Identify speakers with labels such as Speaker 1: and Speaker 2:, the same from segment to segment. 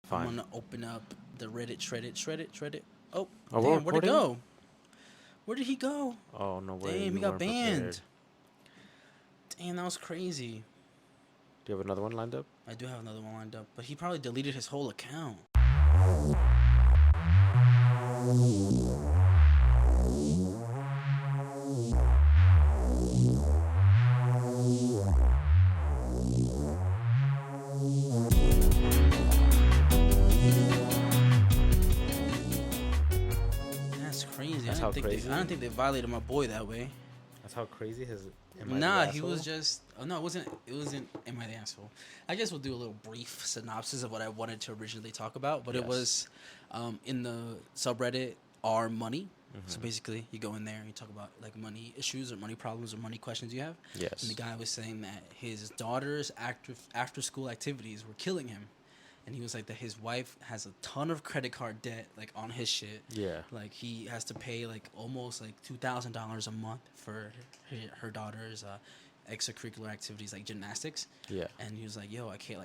Speaker 1: Fine.
Speaker 2: I'm gonna open up the Reddit, shred it. Oh,
Speaker 1: Oh, we're
Speaker 2: damn, where'd it
Speaker 1: recording?
Speaker 2: go? Where did he go?
Speaker 1: Oh, no way.
Speaker 2: Damn, he
Speaker 1: You
Speaker 2: got
Speaker 1: weren't prepared.
Speaker 2: banned. Damn, that was crazy.
Speaker 1: Do you have another one lined up?
Speaker 2: I do have another one lined up, but he probably deleted his whole account. That's crazy.
Speaker 1: That's how crazy?
Speaker 2: I don't think they violated my boy that way.
Speaker 1: That's how crazy his...
Speaker 2: Nah, he was just. Oh no, it wasn't. It wasn't. Am I the asshole? I guess we'll do a little brief synopsis of what I wanted to originally talk about, but it was, in the subreddit R Money. So basically, you go in there and you talk about like money issues or money problems or money questions you have.
Speaker 1: Yes.
Speaker 2: And the guy was saying that his daughter's after school activities were killing him, and he was like that his wife has a ton of credit card debt like on his shit.
Speaker 1: Yeah.
Speaker 2: Like he has to pay like almost like $2,000 a month for her daughter's extracurricular activities like gymnastics.
Speaker 1: Yeah.
Speaker 2: And he was like, "Yo, I can't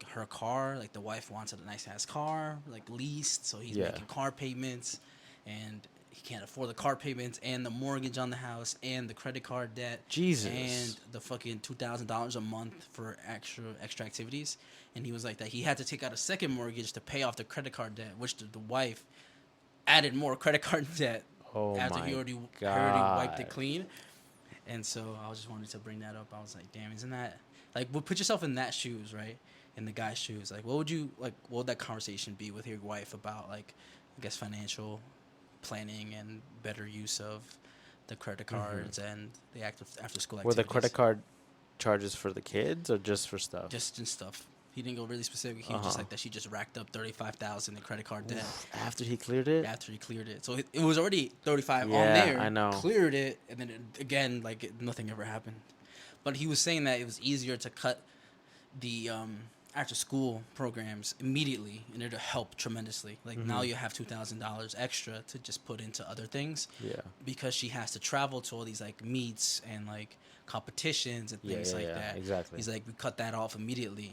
Speaker 2: her car. Like the wife wants a nice ass car, like leased, so he's making car payments, and he can't afford the car payments and the mortgage on the house and the credit card debt.
Speaker 1: Jesus.
Speaker 2: And the fucking $2,000 a month for extra activities." And he was like that he had to take out a second mortgage to pay off the credit card debt, which the wife added more credit card debt after he already wiped it clean. And so I just wanted to bring that up. I was like, damn, isn't that like, well, put yourself in that shoes, right? In the guy's shoes. Like, what would that conversation be with your wife about, like, I guess financial planning and better use of the credit cards and the after school activities?
Speaker 1: Were the credit card charges for the kids or just for stuff?
Speaker 2: Just in stuff. He didn't go really specific. He was just like that. She just racked up $35,000 in credit card debt
Speaker 1: after he cleared it.
Speaker 2: After he cleared it, so it was already 35 on
Speaker 1: Yeah,
Speaker 2: there.
Speaker 1: I know.
Speaker 2: Cleared it, and then again, nothing ever happened. But he was saying that it was easier to cut the after school programs immediately, and it'll help tremendously. Like now you have $2,000 extra to just put into other things.
Speaker 1: Yeah.
Speaker 2: Because she has to travel to all these like meets and like competitions and things like that.
Speaker 1: Exactly.
Speaker 2: He's like, we cut that off immediately.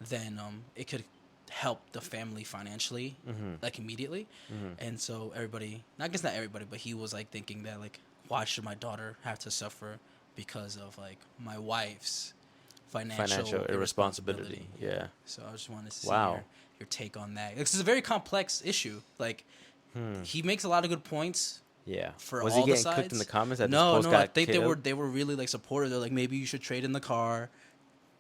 Speaker 2: Then it could help the family financially, like immediately. And so everybody, I guess not everybody, but he was like thinking that like, why should my daughter have to suffer because of like my wife's financial irresponsibility?
Speaker 1: Yeah.
Speaker 2: So I just wanted to see your take on that. This is a very complex issue. Like he makes a lot of good points.
Speaker 1: Yeah.
Speaker 2: For
Speaker 1: was
Speaker 2: all
Speaker 1: he
Speaker 2: the
Speaker 1: getting
Speaker 2: sides.
Speaker 1: cooked in the comments? That
Speaker 2: No,
Speaker 1: this post got
Speaker 2: I think
Speaker 1: killed?
Speaker 2: they were really like supportive. They're like, maybe you should trade in the car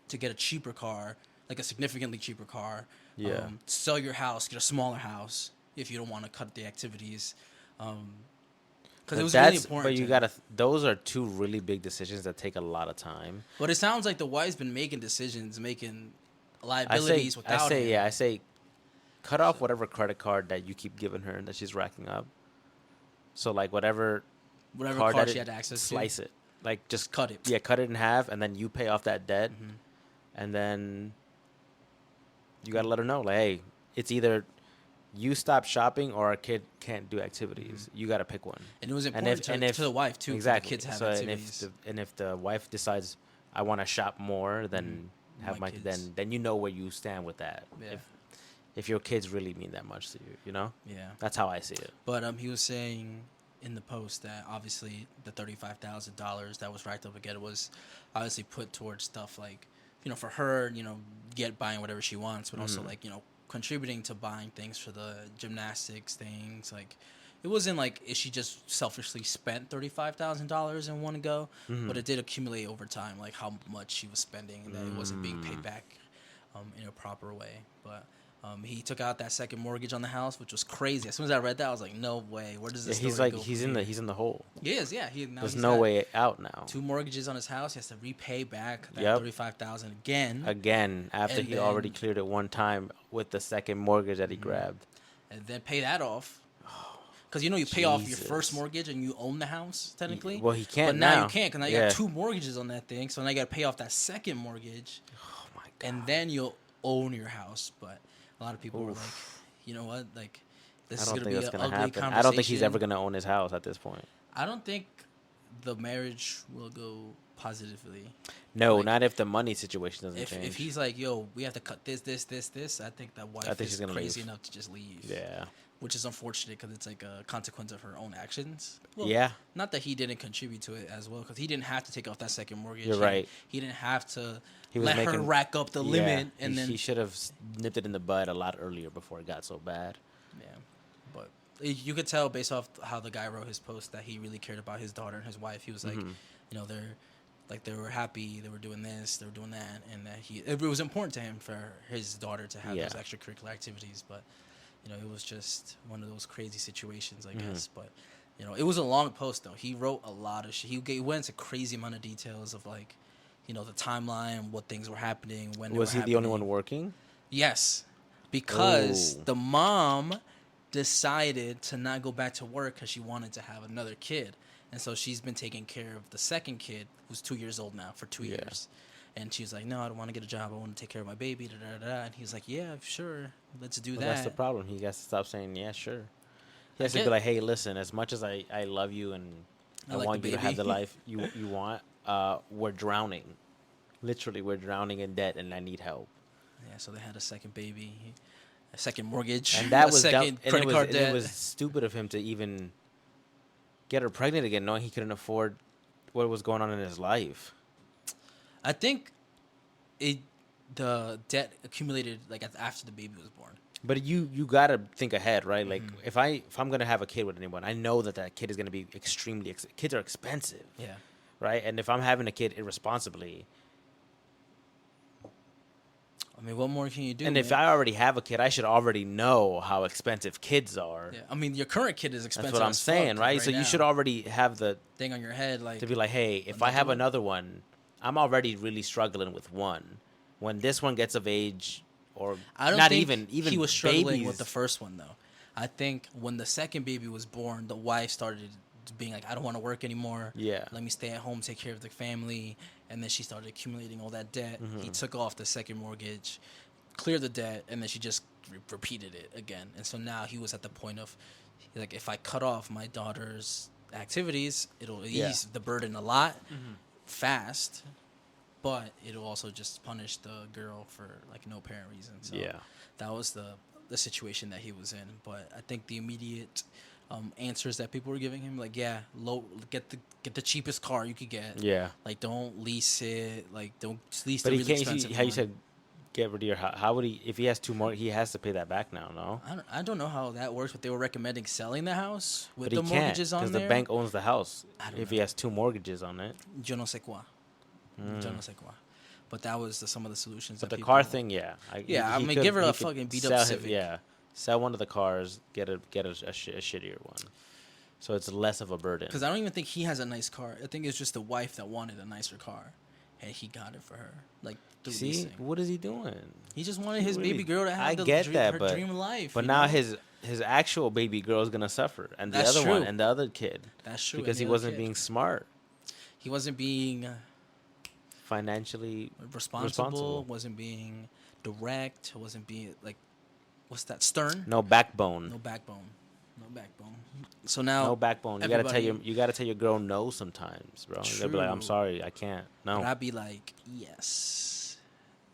Speaker 2: to get a cheaper car, like a significantly cheaper car.
Speaker 1: Yeah.
Speaker 2: Sell your house, get a smaller house if you don't want to cut the activities. Because it was really important.
Speaker 1: But you gotta. Those are two really big decisions that take a lot of time.
Speaker 2: But it sounds like the wife's been making decisions, making liabilities without him.
Speaker 1: I say, cut off whatever credit card that you keep giving her that she's racking up. So like whatever
Speaker 2: card she had access to,
Speaker 1: slice it. Like just
Speaker 2: cut it.
Speaker 1: Yeah, cut it in half, and then you pay off that debt, and then you gotta let her know, like, hey, it's either you stop shopping or our kid can't do activities. You gotta pick one.
Speaker 2: And it was important to the wife too.
Speaker 1: Exactly.
Speaker 2: For the kids have
Speaker 1: so
Speaker 2: activities.
Speaker 1: And if the wife decides I want to shop more, then have my kids. Then you know where you stand with that.
Speaker 2: Yeah.
Speaker 1: If your kids really mean that much to you, you know.
Speaker 2: Yeah.
Speaker 1: That's how I see it.
Speaker 2: But he was saying in the post that obviously the $35,000 that was racked up again was obviously put towards stuff like, you know, for her, you know, buying whatever she wants, but also like, you know, contributing to buying things for the gymnastics things. Like, it wasn't like she just selfishly spent $35,000 in one go, but it did accumulate over time, like how much she was spending, and that it wasn't being paid back in a proper way. But he took out that second mortgage on the house, which was crazy. As soon as I read that, I was like, "No way! Where does this?"
Speaker 1: He's
Speaker 2: story
Speaker 1: like,
Speaker 2: go
Speaker 1: he's in the hole.
Speaker 2: He is, yeah.
Speaker 1: There's no way out now.
Speaker 2: 2 mortgages on his house. He has to repay back that $35,000 again.
Speaker 1: Again, after he already cleared it one time with the second mortgage that he grabbed,
Speaker 2: and then pay that off. Because you know you pay off your first mortgage and you own the house technically.
Speaker 1: Well, he can't.
Speaker 2: But now you can't because now you got 2 mortgages on that thing. So now you got to pay off that second mortgage.
Speaker 1: Oh my god!
Speaker 2: And then you'll own your house. But a lot of people were like, you know what, like this is gonna be an ugly conversation.
Speaker 1: I don't think he's ever gonna own his house at this point.
Speaker 2: I don't think the marriage will go positively.
Speaker 1: No,
Speaker 2: Like,
Speaker 1: not if the money situation doesn't
Speaker 2: if
Speaker 1: change.
Speaker 2: he's like, yo, we have to cut this, I think that wife
Speaker 1: think
Speaker 2: is
Speaker 1: she's gonna
Speaker 2: crazy
Speaker 1: leave.
Speaker 2: enough to just leave.
Speaker 1: Yeah.
Speaker 2: Which is unfortunate because it's like a consequence of her own actions. Well,
Speaker 1: Yeah.
Speaker 2: Not that he didn't contribute to it as well, because he didn't have to take off that second mortgage.
Speaker 1: You're right.
Speaker 2: He didn't have to
Speaker 1: He was
Speaker 2: let her
Speaker 1: making-
Speaker 2: rack up the limit, and then
Speaker 1: he should have nipped it in the bud a lot earlier before it got so bad.
Speaker 2: yeah. But you could tell based off how the guy wrote his post that he really cared about his daughter and his wife. He was like, you know, they were happy, they were doing this, they were doing that, and that it was important to him for his daughter to have those extracurricular activities. But you know, it was just one of those crazy situations, I guess. But you know, it was a long post though. He wrote a lot of shit. He went into crazy amount of details of like, you know, the timeline, what things were happening, when
Speaker 1: Was
Speaker 2: they
Speaker 1: he
Speaker 2: were
Speaker 1: the only
Speaker 2: happening.
Speaker 1: one working?
Speaker 2: Yes, because
Speaker 1: Oh.
Speaker 2: the mom decided to not go back to work because she wanted to have another kid. And so she's been taking care of the second kid, who's 2 years old now, for 2 years. And she's like, no, I don't want to get a job. I want to take care of my baby. Da, da, da, da. And he's like, yeah, sure. Let's do
Speaker 1: Well,
Speaker 2: that.
Speaker 1: that's the problem. He has to stop saying, yeah, sure. He has to
Speaker 2: get-
Speaker 1: be like, hey, listen, as much as I love you and I
Speaker 2: like
Speaker 1: want
Speaker 2: the
Speaker 1: you to have
Speaker 2: baby.
Speaker 1: the life you want, we're drowning. Literally, we're drowning in debt and I need help.
Speaker 2: Yeah, so they had a second baby, a second mortgage,
Speaker 1: And that
Speaker 2: a
Speaker 1: was dumb,
Speaker 2: second
Speaker 1: and
Speaker 2: credit card
Speaker 1: and
Speaker 2: debt.
Speaker 1: it was stupid of him to even get her pregnant again, knowing he couldn't afford what was going on in his life.
Speaker 2: I think the debt accumulated like after the baby was born.
Speaker 1: But you gotta think ahead, right? Like if I'm gonna have a kid with anyone, I know that kid is gonna be extremely. Kids are expensive,
Speaker 2: Yeah.
Speaker 1: right? And if I'm having a kid irresponsibly,
Speaker 2: I mean, what more can you do?
Speaker 1: and if
Speaker 2: man?
Speaker 1: I already have a kid, I should already know how expensive kids are.
Speaker 2: Yeah, I mean, your current kid is expensive.
Speaker 1: That's what I'm
Speaker 2: as
Speaker 1: saying,
Speaker 2: fuck
Speaker 1: right? So
Speaker 2: now.
Speaker 1: you should already have the
Speaker 2: thing on your head, like
Speaker 1: to be like, hey, if I have another one, I'm already really struggling with one. When this one gets of age, or
Speaker 2: I don't
Speaker 1: not
Speaker 2: think
Speaker 1: even
Speaker 2: he was struggling
Speaker 1: babies,
Speaker 2: with the first one though. I think when the second baby was born, the wife started being like, I don't want to work anymore.
Speaker 1: Yeah.
Speaker 2: Let me stay at home, take care of the family. And then she started accumulating all that debt. He took off the second mortgage, cleared the debt, and then she just repeated it again. And so now he was at the point of, like, if I cut off my daughter's activities, it'll ease the burden a lot fast, but it'll also just punish the girl for, like, no apparent reason. So that was the situation that he was in. But I think the immediate answers that people were giving him, like, get the cheapest car you could get.
Speaker 1: Yeah.
Speaker 2: Like, don't lease it. Like, don't lease
Speaker 1: But
Speaker 2: the
Speaker 1: he
Speaker 2: really
Speaker 1: can't.
Speaker 2: expensive
Speaker 1: How you
Speaker 2: one.
Speaker 1: said, get rid of your house. How would he? If he has 2 more, he has to pay that back now. No.
Speaker 2: I don't know how that works, but they were recommending selling the house with
Speaker 1: But
Speaker 2: the
Speaker 1: he can't
Speaker 2: mortgages on
Speaker 1: because
Speaker 2: there.
Speaker 1: the bank owns the house.
Speaker 2: I don't
Speaker 1: If
Speaker 2: know.
Speaker 1: he has 2 mortgages on it.
Speaker 2: Yo no sé cuá. Yo no sé cuá. But that was some of the solutions.
Speaker 1: But
Speaker 2: that
Speaker 1: the car
Speaker 2: people-
Speaker 1: thing, yeah.
Speaker 2: Yeah, I mean, give her a fucking beat-up
Speaker 1: sell
Speaker 2: Civic.
Speaker 1: Yeah, sell one of the cars, get a shittier one, so it's less of a burden.
Speaker 2: Because I don't even think he has a nice car. I think it's just the wife that wanted a nicer car, and he got it for her. Like, through
Speaker 1: See,
Speaker 2: leasing.
Speaker 1: what is he doing?
Speaker 2: He just wanted his
Speaker 1: Really-
Speaker 2: baby girl to have
Speaker 1: I get that,
Speaker 2: her
Speaker 1: but
Speaker 2: dream life.
Speaker 1: But
Speaker 2: you
Speaker 1: now
Speaker 2: know?
Speaker 1: his actual baby girl is gonna suffer, and the
Speaker 2: That's
Speaker 1: other one,
Speaker 2: true.
Speaker 1: and the other kid,
Speaker 2: That's true.
Speaker 1: because
Speaker 2: and
Speaker 1: he
Speaker 2: the other
Speaker 1: wasn't
Speaker 2: kid.
Speaker 1: being smart,
Speaker 2: He wasn't being
Speaker 1: financially
Speaker 2: responsible. Wasn't being direct. Wasn't being like, what's that? Stern.
Speaker 1: no backbone.
Speaker 2: No backbone. No backbone. So now
Speaker 1: No backbone. You gotta
Speaker 2: everybody-
Speaker 1: tell your girl no sometimes, bro. You gotta be like, I'm
Speaker 2: True.
Speaker 1: sorry, I can't. No.
Speaker 2: But I'd be like, yes.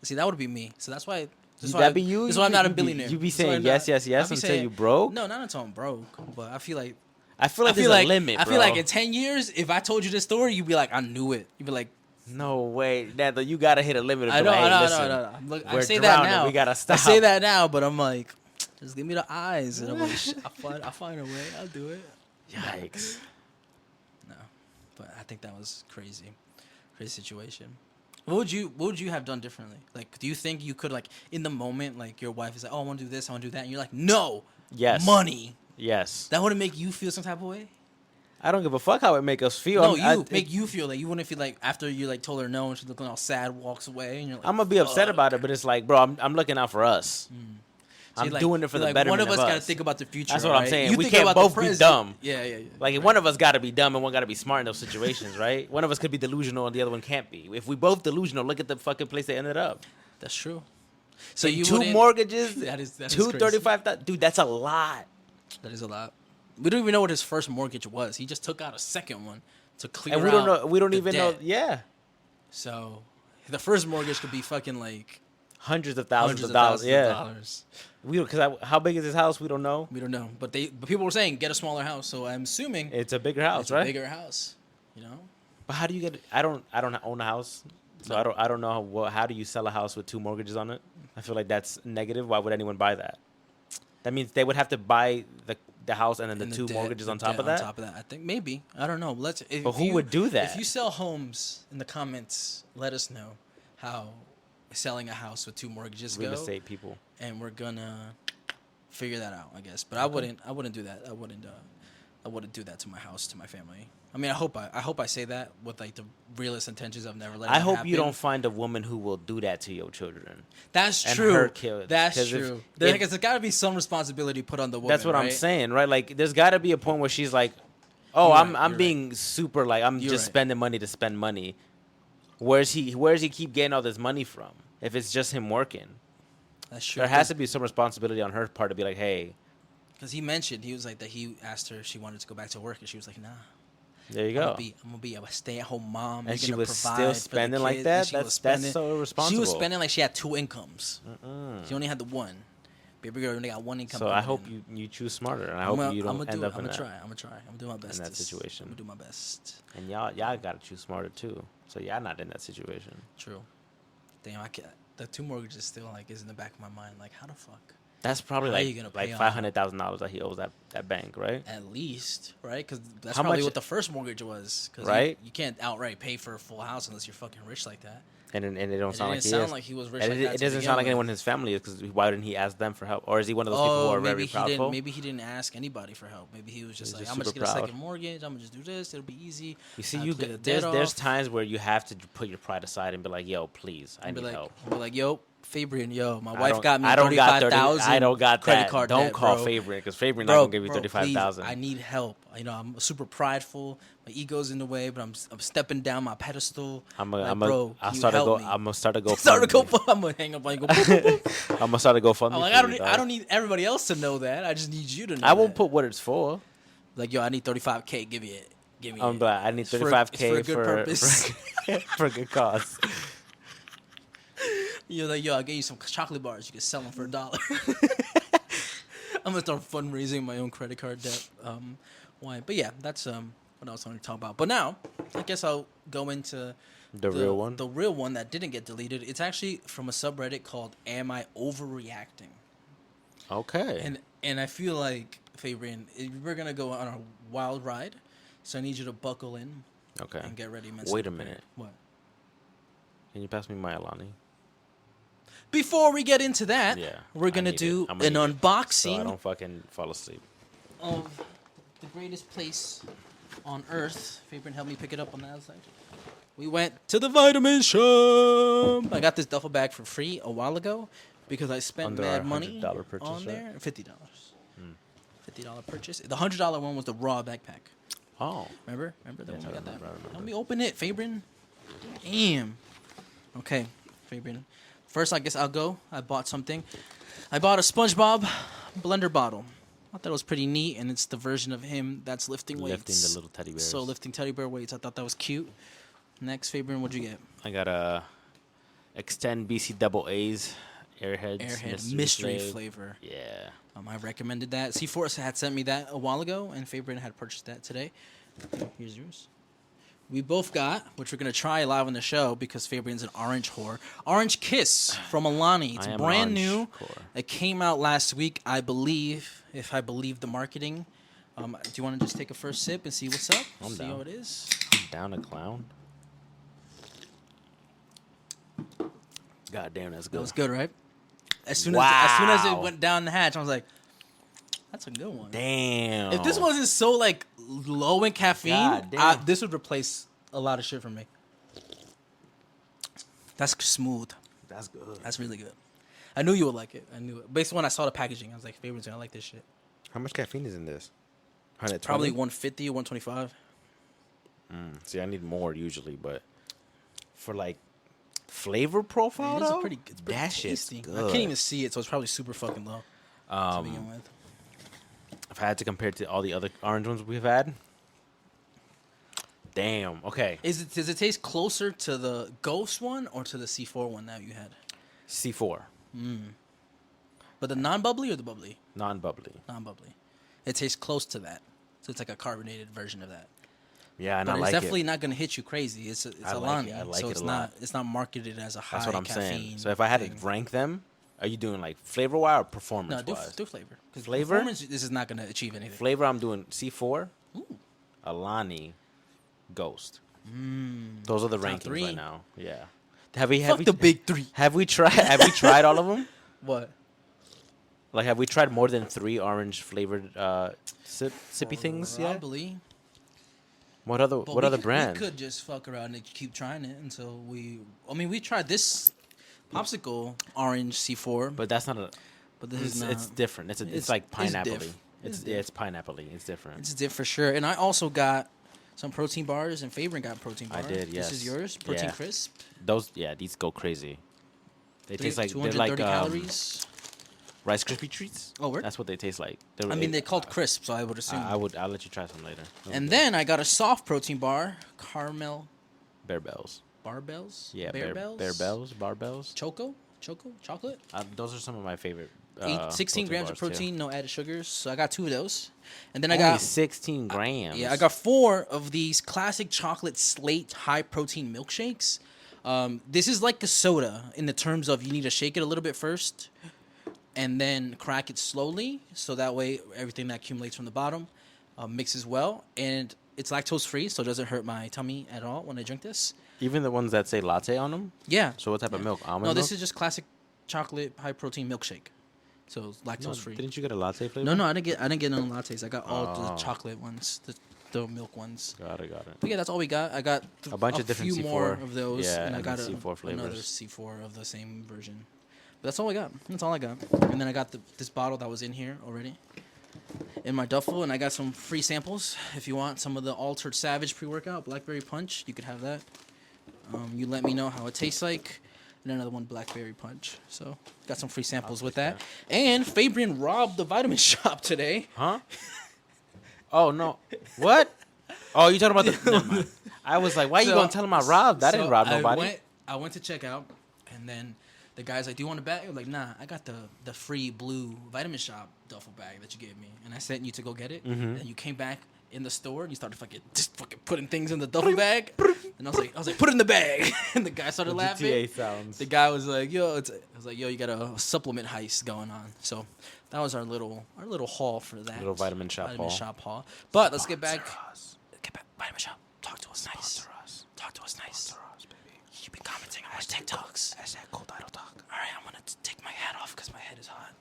Speaker 2: See, that would be me. So that's why.
Speaker 1: That'd be you.
Speaker 2: That's
Speaker 1: You
Speaker 2: why I'm
Speaker 1: be-
Speaker 2: not a
Speaker 1: you be-
Speaker 2: billionaire.
Speaker 1: you be
Speaker 2: That's why
Speaker 1: saying
Speaker 2: I'm
Speaker 1: yes,
Speaker 2: not-
Speaker 1: yes, yes
Speaker 2: I'd be
Speaker 1: until
Speaker 2: saying-
Speaker 1: you broke?
Speaker 2: No, not until I'm broke. But I feel like
Speaker 1: I feel like there's a limit,
Speaker 2: I
Speaker 1: bro.
Speaker 2: feel like in 10 years, if I told you this story, you'd be like, I knew it. You'd be like,
Speaker 1: No way, Nando. You gotta hit a limit. And
Speaker 2: I
Speaker 1: be
Speaker 2: know,
Speaker 1: like, hey,
Speaker 2: I know,
Speaker 1: listen,
Speaker 2: I know. Look, I
Speaker 1: we're
Speaker 2: say that
Speaker 1: drowning.
Speaker 2: now.
Speaker 1: We gotta
Speaker 2: I
Speaker 1: stop.
Speaker 2: say that now, but I'm like, just give me the eyes, and I'm like, I'll find a way. I'll do it.
Speaker 1: Yikes.
Speaker 2: No, but I think that was crazy situation. What would you have done differently? Like, do you think you could, like, in the moment, like, your wife is like, oh, I want to do this, I want to do that, and you're like, no,
Speaker 1: Yes.
Speaker 2: money.
Speaker 1: Yes.
Speaker 2: That wouldn't make you feel some type of way.
Speaker 1: I don't give a fuck how it make us feel.
Speaker 2: No, make you feel like you wouldn't feel like after you like told her no and she's looking all sad, walks away, and you're like,
Speaker 1: I'm gonna be upset about it, but it's like, bro, I'm looking out for us.
Speaker 2: So
Speaker 1: I'm
Speaker 2: you're like-
Speaker 1: doing it for
Speaker 2: you're
Speaker 1: the
Speaker 2: like,
Speaker 1: betterment
Speaker 2: one of us gotta
Speaker 1: us.
Speaker 2: think about the future.
Speaker 1: That's what I'm
Speaker 2: right?
Speaker 1: saying.
Speaker 2: You
Speaker 1: We
Speaker 2: think
Speaker 1: can't
Speaker 2: about the
Speaker 1: both be
Speaker 2: present.
Speaker 1: dumb.
Speaker 2: Yeah.
Speaker 1: Like, one of us got to be dumb and one got to be smart in those situations, right? One of us could be delusional and the other one can't be. If we both delusional, look at the fucking place they ended up.
Speaker 2: That's true. So
Speaker 1: And
Speaker 2: you
Speaker 1: 2
Speaker 2: wouldn't-
Speaker 1: mortgages,
Speaker 2: That is
Speaker 1: 235. Dude, that's a lot.
Speaker 2: That is a lot. We don't even know what his first mortgage was. He just took out a second one to clear
Speaker 1: And we
Speaker 2: out
Speaker 1: don't know. We don't
Speaker 2: the
Speaker 1: even
Speaker 2: debt.
Speaker 1: know. Yeah,
Speaker 2: So the first mortgage could be fucking like
Speaker 1: hundreds of thousands
Speaker 2: hundreds
Speaker 1: of
Speaker 2: of
Speaker 1: dollars.
Speaker 2: thousands
Speaker 1: Yeah,
Speaker 2: of dollars.
Speaker 1: we because how big is this house? We don't know.
Speaker 2: We don't know, but people were saying get a smaller house. So I'm assuming
Speaker 1: It's a bigger house,
Speaker 2: it's
Speaker 1: right?
Speaker 2: a bigger house. You know,
Speaker 1: But how do you get? I don't own a house, so
Speaker 2: No.
Speaker 1: I don't know how do you sell a house with 2 mortgages on it? I feel like that's negative. Why would anyone buy that? That means they would have to buy the house and then the
Speaker 2: And
Speaker 1: 2
Speaker 2: debt-
Speaker 1: mortgages
Speaker 2: the
Speaker 1: on top
Speaker 2: debt
Speaker 1: of that.
Speaker 2: On top of that, I think maybe I don't know.
Speaker 1: But who would do that?
Speaker 2: If you sell homes in the comments, let us know how selling a house with 2 mortgages
Speaker 1: Real
Speaker 2: go,
Speaker 1: estate people.
Speaker 2: and we're gonna figure that out, I guess. But I wouldn't do that. I wouldn't do that to my house, to my family. I mean, I hope I say that with like the realest intentions of never letting.
Speaker 1: I
Speaker 2: it
Speaker 1: hope
Speaker 2: happen.
Speaker 1: you don't find a woman who will do that to your children.
Speaker 2: That's
Speaker 1: and
Speaker 2: true.
Speaker 1: her kids.
Speaker 2: That's
Speaker 1: 'Cause
Speaker 2: true.
Speaker 1: if-
Speaker 2: There's got to be some responsibility put on the woman.
Speaker 1: That's what I'm
Speaker 2: right?
Speaker 1: saying, right? Like, there's got to be a point where she's like, "Oh,
Speaker 2: You're
Speaker 1: I'm
Speaker 2: right, you're
Speaker 1: being super like I'm
Speaker 2: You're
Speaker 1: just
Speaker 2: right.
Speaker 1: spending money to spend money." Where's he keep getting all this money from? If it's just him working,
Speaker 2: That's true.
Speaker 1: there has to be some responsibility on her part to be like, "Hey,
Speaker 2: Because he mentioned, he was like that he asked her if she wanted to go back to work, and she was like, nah.
Speaker 1: there you
Speaker 2: I'm
Speaker 1: go."
Speaker 2: gonna be a stay-at-home mom.
Speaker 1: And
Speaker 2: You're
Speaker 1: she
Speaker 2: gonna
Speaker 1: was
Speaker 2: provide
Speaker 1: still
Speaker 2: for the
Speaker 1: spending like
Speaker 2: kids.
Speaker 1: that?
Speaker 2: And she was
Speaker 1: That's
Speaker 2: spending-
Speaker 1: so irresponsible.
Speaker 2: She was spending like she had 2 incomes.
Speaker 1: Mm.
Speaker 2: She only had the one. Baby girl only got 1 income.
Speaker 1: So I
Speaker 2: coming
Speaker 1: hope
Speaker 2: in.
Speaker 1: you choose smarter, and I hope you don't end up
Speaker 2: I'm
Speaker 1: in
Speaker 2: gonna
Speaker 1: that.
Speaker 2: try. I'm gonna try. I'm gonna do my best
Speaker 1: that
Speaker 2: to
Speaker 1: situation.
Speaker 2: I'm gonna do my best.
Speaker 1: And y'all gotta choose smarter too. So y'all not in that situation.
Speaker 2: True. Damn, I can't. The 2 mortgages still like is in the back of my mind. Like, how the fuck?
Speaker 1: That's probably
Speaker 2: How you gonna
Speaker 1: like
Speaker 2: pay off?
Speaker 1: $500,000 that he owes that bank, right?
Speaker 2: At least, right? Because that's
Speaker 1: How
Speaker 2: probably
Speaker 1: much-
Speaker 2: what the first mortgage was. 'Cause
Speaker 1: Right?
Speaker 2: You can't outright pay for a full house unless you're fucking rich like that.
Speaker 1: And it don't
Speaker 2: And
Speaker 1: sound
Speaker 2: it
Speaker 1: like
Speaker 2: didn't
Speaker 1: he
Speaker 2: sound
Speaker 1: is.
Speaker 2: like he was rich
Speaker 1: And
Speaker 2: like
Speaker 1: it,
Speaker 2: that.
Speaker 1: it
Speaker 2: to
Speaker 1: doesn't
Speaker 2: begin
Speaker 1: sound like
Speaker 2: with.
Speaker 1: anyone in his family is, because why didn't he ask them for help? Or is he one of those people who are very proudful?
Speaker 2: Maybe he didn't ask anybody for help. Maybe he was just
Speaker 1: He's
Speaker 2: like,
Speaker 1: just
Speaker 2: I'm gonna just
Speaker 1: super
Speaker 2: get a
Speaker 1: proud.
Speaker 2: second mortgage. I'm gonna just do this. It'll be easy.
Speaker 1: You see,
Speaker 2: I'll clear the debt
Speaker 1: there's
Speaker 2: off.
Speaker 1: times where you have to put your pride aside and be like, "Yo, please, I
Speaker 2: I'll be
Speaker 1: need
Speaker 2: like,
Speaker 1: help."
Speaker 2: I'll be like, yo, Fabian, yo, my
Speaker 1: I
Speaker 2: wife
Speaker 1: don't-
Speaker 2: got me
Speaker 1: I don't got
Speaker 2: 35,000.
Speaker 1: I don't got
Speaker 2: credit
Speaker 1: that.
Speaker 2: card
Speaker 1: Don't
Speaker 2: debt,
Speaker 1: call
Speaker 2: bro.
Speaker 1: Favorite, because Favorite not
Speaker 2: Bro,
Speaker 1: gonna give you
Speaker 2: bro,
Speaker 1: 35,000.
Speaker 2: please, I need help. You know, I'm super prideful. My ego's in the way, but I'm stepping down my pedestal.
Speaker 1: I'm
Speaker 2: like,
Speaker 1: gonna
Speaker 2: bro,
Speaker 1: I'll
Speaker 2: can you
Speaker 1: start to
Speaker 2: help
Speaker 1: go.
Speaker 2: me?
Speaker 1: I'm gonna start to go.
Speaker 2: Start to go. I'm gonna hang up. I go. Boop, boop, boop.
Speaker 1: I'm gonna start to go fund
Speaker 2: I'm
Speaker 1: me.
Speaker 2: like, I don't need everybody else to know that. I just need you to know.
Speaker 1: I won't
Speaker 2: that.
Speaker 1: put what it's for.
Speaker 2: Like, yo, I need 35K. Give me it. Give me
Speaker 1: I'm
Speaker 2: it.
Speaker 1: like, I need
Speaker 2: It's for-
Speaker 1: 35K
Speaker 2: it's for a good purpose.
Speaker 1: for a good cause.
Speaker 2: You're like, yo, I'll get you some chocolate bars. You can sell them for $1. I'm gonna start fundraising my own credit card debt. Why? But yeah, that's what I was going to talk about. But now, I guess I'll go into
Speaker 1: The real one.
Speaker 2: the real one that didn't get deleted. It's actually from a subreddit called "Am I Overreacting?"
Speaker 1: Okay.
Speaker 2: And I feel like, Fabian, we're gonna go on a wild ride, so I need you to buckle in
Speaker 1: Okay.
Speaker 2: and get ready. Mentally
Speaker 1: Wait a
Speaker 2: prepared.
Speaker 1: minute.
Speaker 2: What?
Speaker 1: Can you pass me my Alani?
Speaker 2: Before we get into that,
Speaker 1: Yeah.
Speaker 2: we're
Speaker 1: I
Speaker 2: gonna
Speaker 1: need
Speaker 2: do
Speaker 1: it. I'm gonna
Speaker 2: an
Speaker 1: need it,
Speaker 2: unboxing
Speaker 1: so I don't fucking fall asleep.
Speaker 2: of the greatest place on earth. Fabian, help me pick it up on the outside. We went to the vitamin shop. I got this duffel bag for free a while ago because I spent
Speaker 1: Under
Speaker 2: mad
Speaker 1: our
Speaker 2: money
Speaker 1: $100 purchase,
Speaker 2: on
Speaker 1: right?
Speaker 2: there. $50. $50 purchase. The $100 one was the raw backpack.
Speaker 1: Oh.
Speaker 2: Remember that
Speaker 1: Yes,
Speaker 2: one?
Speaker 1: I
Speaker 2: We got that.
Speaker 1: remember, I remember.
Speaker 2: Let me open it, Fabian. Damn. Okay, Fabian. First, I guess I'll go. I bought something. I bought a SpongeBob blender bottle. I thought it was pretty neat, and it's the version of him that's lifting weights.
Speaker 1: Lifting the little teddy bears.
Speaker 2: So lifting teddy bear weights. I thought that was cute. Next, Fabian, what'd you get?
Speaker 1: I got a Extend BC Double A's Airheads
Speaker 2: Airhead mystery flavor.
Speaker 1: Yeah.
Speaker 2: I recommended that. C4 had sent me that a while ago, and Fabian had purchased that today. Here's yours. We both got, which we're going to try live on the show because Fabian's an orange whore. Orange Kiss from Alani. It's
Speaker 1: I am
Speaker 2: brand
Speaker 1: an
Speaker 2: new.
Speaker 1: orange whore.
Speaker 2: It came out last week, I believe, if I believe the marketing. Do you want to just take a first sip and see what's up?
Speaker 1: I'm
Speaker 2: see
Speaker 1: down.
Speaker 2: how it is?
Speaker 1: Down a clown. God damn, that's good.
Speaker 2: That was good, right? As soon as it
Speaker 1: Wow.
Speaker 2: went down the hatch, I was like, that's a good one.
Speaker 1: Damn.
Speaker 2: If this wasn't so like low in caffeine,
Speaker 1: God damn.
Speaker 2: this would replace a lot of shit for me. That's smooth.
Speaker 1: That's good.
Speaker 2: That's really good. I knew you would like it. I knew it. Based on when I saw the packaging, I was like, Fabian's gonna like this shit.
Speaker 1: How much caffeine is in this? 120?
Speaker 2: Probably 150 or 125.
Speaker 1: See, I need more usually, but for like flavor profile,
Speaker 2: It is
Speaker 1: though,
Speaker 2: pretty
Speaker 1: that shit's
Speaker 2: tasty.
Speaker 1: good.
Speaker 2: I can't even see it, so it's probably super fucking low to begin with.
Speaker 1: If I had to compare it to all the other orange ones we've had, Damn. Okay.
Speaker 2: Does it taste closer to the Ghost one or to the C4 one that you had?
Speaker 1: C4,
Speaker 2: But the non-bubbly or the bubbly?
Speaker 1: non-bubbly.
Speaker 2: Non-bubbly. It tastes close to that. So it's like a carbonated version of that.
Speaker 1: Yeah, and
Speaker 2: But
Speaker 1: I
Speaker 2: it's
Speaker 1: like
Speaker 2: definitely
Speaker 1: it.
Speaker 2: not going to hit you crazy. It's
Speaker 1: I like
Speaker 2: Alani,
Speaker 1: it. I like
Speaker 2: so
Speaker 1: it
Speaker 2: it's
Speaker 1: a
Speaker 2: not
Speaker 1: lot.
Speaker 2: it's not marketed as a high
Speaker 1: That's what I'm
Speaker 2: caffeine
Speaker 1: saying. So if I had
Speaker 2: thing.
Speaker 1: to rank them, are you doing like flavor wise or
Speaker 2: No,
Speaker 1: performance wise?
Speaker 2: do flavor. Because
Speaker 1: Flavor?
Speaker 2: performance, this is not going to achieve anything.
Speaker 1: Flavor, I'm doing C4,
Speaker 2: Ooh.
Speaker 1: Alani, Ghost. Those are the
Speaker 2: Top
Speaker 1: rankings
Speaker 2: three.
Speaker 1: right now. Yeah.
Speaker 2: Fuck the big three.
Speaker 1: Have we tried? Have we tried all of them?
Speaker 2: What?
Speaker 1: Like, have we tried more than 3 orange flavored sippy things yet?
Speaker 2: Probably.
Speaker 1: What other
Speaker 2: But
Speaker 1: what
Speaker 2: we
Speaker 1: other
Speaker 2: could,
Speaker 1: brand?
Speaker 2: We could just fuck around and keep trying it until we. I mean, we tried this popsicle orange C4,
Speaker 1: But that's not a.
Speaker 2: but this is not.
Speaker 1: It's different. It's
Speaker 2: it's-
Speaker 1: like
Speaker 2: it's
Speaker 1: pineapple-y.
Speaker 2: diff.
Speaker 1: It's
Speaker 2: It's
Speaker 1: yeah,
Speaker 2: diff.
Speaker 1: it's pineapple-y. It's different.
Speaker 2: It's diff for sure. And I also got some protein bars, and Favorite got protein bar.
Speaker 1: I did,
Speaker 2: This is
Speaker 1: yes.
Speaker 2: yours, protein
Speaker 1: Yeah.
Speaker 2: crisp.
Speaker 1: These go crazy. They taste like they're
Speaker 2: 230
Speaker 1: like
Speaker 2: calories.
Speaker 1: Rice Krispie treats.
Speaker 2: Oh, word?
Speaker 1: That's what they taste like.
Speaker 2: I mean, they're called crisp, so I would assume.
Speaker 1: I'll let you try some later.
Speaker 2: And then I got a soft protein bar, caramel
Speaker 1: Bear Bells.
Speaker 2: barbells.
Speaker 1: Yeah,
Speaker 2: Bear bells.
Speaker 1: Bear Bells, Barbells.
Speaker 2: Choco, chocolate.
Speaker 1: Those are some of my favorite.
Speaker 2: 16 grams of
Speaker 1: bars, too.
Speaker 2: protein, no added sugars. So I got 2 of those. And then
Speaker 1: Only
Speaker 2: I got
Speaker 1: 16 grams.
Speaker 2: yeah, I got 4 of these classic chocolate slate high protein milkshakes. This is like a soda in the terms of you need to shake it a little bit first and then crack it slowly, so that way everything that accumulates from the bottom mixes well. And it's lactose free, so it doesn't hurt my tummy at all when I drink this.
Speaker 1: Even the ones that say latte on them.
Speaker 2: Yeah.
Speaker 1: So what type of milk? Almond
Speaker 2: No,
Speaker 1: milk?
Speaker 2: this is just classic chocolate high protein milkshake. So it's
Speaker 1: No,
Speaker 2: lactose free.
Speaker 1: Didn't you get a latte flavor?
Speaker 2: No, I didn't get none lattes. I got all the
Speaker 1: Oh.
Speaker 2: chocolate ones, the milk ones.
Speaker 1: Got it.
Speaker 2: But yeah, that's all we got. I got
Speaker 1: A bunch of different
Speaker 2: few
Speaker 1: C4.
Speaker 2: more of those,
Speaker 1: Yeah,
Speaker 2: and I
Speaker 1: and
Speaker 2: got
Speaker 1: the C4
Speaker 2: another
Speaker 1: flavors.
Speaker 2: C4 of the same version. But that's all I got. That's all I got. And then I got this bottle that was in here already in my duffel, and I got some free samples. If you want some of the Altered Savage pre-workout Blackberry Punch, you could have that. You let me know how it tastes like. And another one, Blackberry Punch. So got some free samples with that. And Fabian robbed the vitamin shop today.
Speaker 1: Huh? Oh no! What? Oh, you talking about the? Never mind. I was like, why you gonna tell him I robbed? I didn't rob nobody.
Speaker 2: I went to check out, and then the guy's like, "Do you want a bag?" I'm like, "Nah, I got the free blue vitamin shop duffel bag that you gave me, and I sent you to go get it." And you came back in the store and you started fucking putting things in the duffel bag, and I was like, "Put it in the bag," and the guy started laughing.
Speaker 1: GTA sounds.
Speaker 2: The guy was like, "Yo," I was like, "Yo, you got a supplement heist going on." So that was our little haul for that.
Speaker 1: Little vitamin shop haul.
Speaker 2: But let's get back. Vitamin shop. Talk to us nice.
Speaker 1: Sponsor us.
Speaker 2: Talk to us nice.
Speaker 1: Sponsor us, baby.
Speaker 2: You've been commenting on my TikToks.
Speaker 1: Cold Idle Talk.
Speaker 2: All right, I'm gonna take my hat off because my head is hot.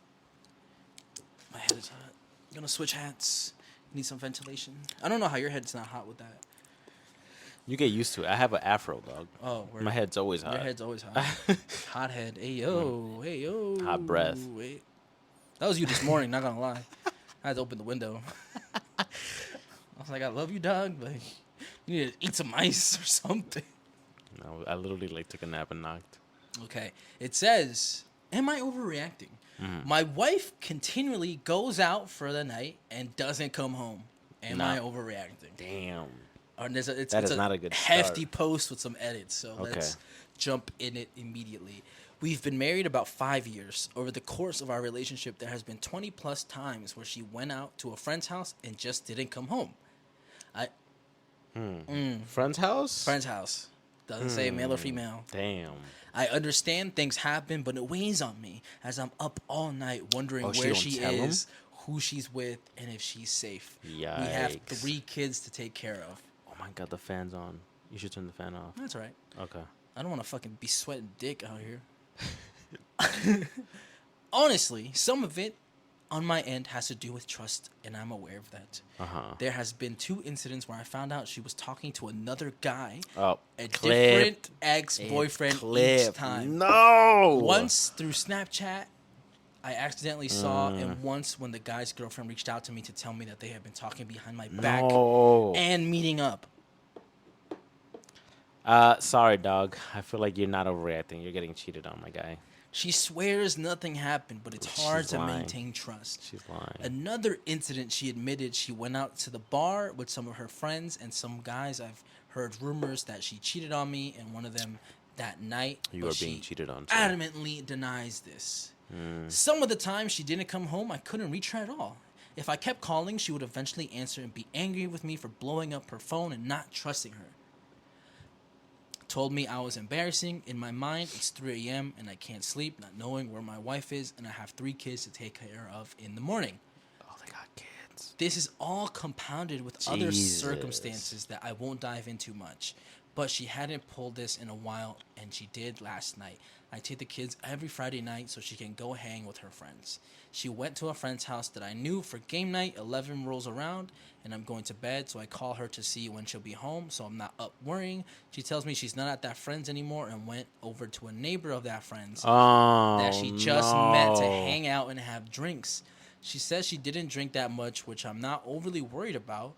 Speaker 2: My head is hot. I'm gonna switch hats. Need some ventilation. I don't know how your head's not hot with that.
Speaker 1: You get used to it. I have an afro, dog.
Speaker 2: Oh,
Speaker 1: My head's always hot.
Speaker 2: Your head's always hot. Hot head. Hey yo. Hey yo.
Speaker 1: Hot breath.
Speaker 2: Wait. That was you this morning. Not gonna lie. I had to open the window. I was like, I love you, dog, but you need to eat some ice or something.
Speaker 1: No, I literally took a nap and knocked.
Speaker 2: Okay. It says, am I overreacting? My wife continually goes out for the night and doesn't come home. Am I overreacting?
Speaker 1: Damn.
Speaker 2: And it's
Speaker 1: That is not a good
Speaker 2: hefty
Speaker 1: start.
Speaker 2: post with some edits, so let's jump in it immediately. We've been married about 5 years. Over the course of our relationship, there has been 20 plus times where she went out to a friend's house and just didn't come home.
Speaker 1: Friend's house?
Speaker 2: Friend's house. Doesn't say male or female.
Speaker 1: Damn.
Speaker 2: I understand things happen, but it weighs on me as I'm up all night wondering
Speaker 1: Oh, she
Speaker 2: where
Speaker 1: don't
Speaker 2: she
Speaker 1: tell 'em?
Speaker 2: is, who she's with, and if she's safe. We have
Speaker 1: Yikes.
Speaker 2: 3 kids to take care of.
Speaker 1: Oh my god, the fan's on. You should turn the fan off.
Speaker 2: That's all right.
Speaker 1: Okay.
Speaker 2: I don't want to fucking be sweating dick out here. Honestly, some of it on my end has to do with trust, and I'm aware of that. There has been 2 incidents where I found out she was talking to another guy,
Speaker 1: Oh,
Speaker 2: a
Speaker 1: clip.
Speaker 2: different ex-boyfriend each
Speaker 1: Clip.
Speaker 2: time.
Speaker 1: No.
Speaker 2: Once through Snapchat, I accidentally saw, and once when the guy's girlfriend reached out to me to tell me that they had been talking behind my back
Speaker 1: No.
Speaker 2: and meeting up.
Speaker 1: Sorry, dog. I feel like you're not overreacting. You're getting cheated on, my guy.
Speaker 2: She swears nothing happened, but it's hard
Speaker 1: She's
Speaker 2: to
Speaker 1: lying.
Speaker 2: maintain trust.
Speaker 1: She's lying.
Speaker 2: Another incident, she admitted she went out to the bar with some of her friends and some guys I've heard rumors that she cheated on me, and one of them that night.
Speaker 1: You are being cheated on, too.
Speaker 2: Adamantly denies this. Some of the time she didn't come home, I couldn't reach her at all. If I kept calling, she would eventually answer and be angry with me for blowing up her phone and not trusting her. Told me I was embarrassing. In my mind, it's 3 a.m. and I can't sleep, not knowing where my wife is, and I have 3 kids to take care of in the morning.
Speaker 1: Oh, they got kids.
Speaker 2: This is all compounded with other circumstances that I won't dive into much. But she hadn't pulled this in a while, and she did last night. I take the kids every Friday night so she can go hang with her friends. She went to a friend's house that I knew for game night. 11 rolls around, and I'm going to bed, so I call her to see when she'll be home, so I'm not up worrying. She tells me she's not at that friend's anymore and went over to a neighbor of that friend's that she just met to hang out and have drinks. She says she didn't drink that much, which I'm not overly worried about.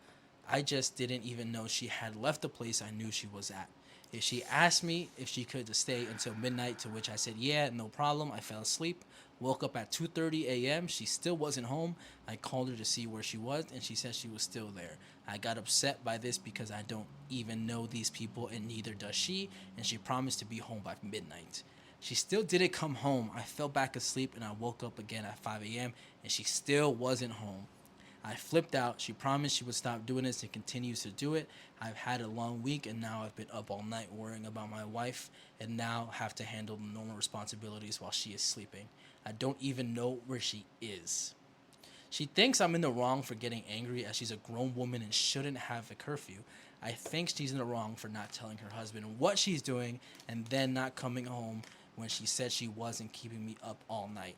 Speaker 2: I just didn't even know she had left the place I knew she was at. If she asked me if she could stay until midnight, to which I said, yeah, no problem. I fell asleep. Woke up at 2:30 a.m. She still wasn't home. I called her to see where she was, and she said she was still there. I got upset by this because I don't even know these people, and neither does she, and she promised to be home by midnight. She still didn't come home. I fell back asleep, and I woke up again at 5 a.m., and she still wasn't home. I flipped out. She promised she would stop doing this and continues to do it. I've had a long week, and now I've been up all night worrying about my wife and now have to handle the normal responsibilities while she is sleeping. I don't even know where she is. She thinks I'm in the wrong for getting angry as she's a grown woman and shouldn't have a curfew. I think she's in the wrong for not telling her husband what she's doing and then not coming home when she said she wasn't keeping me up all night.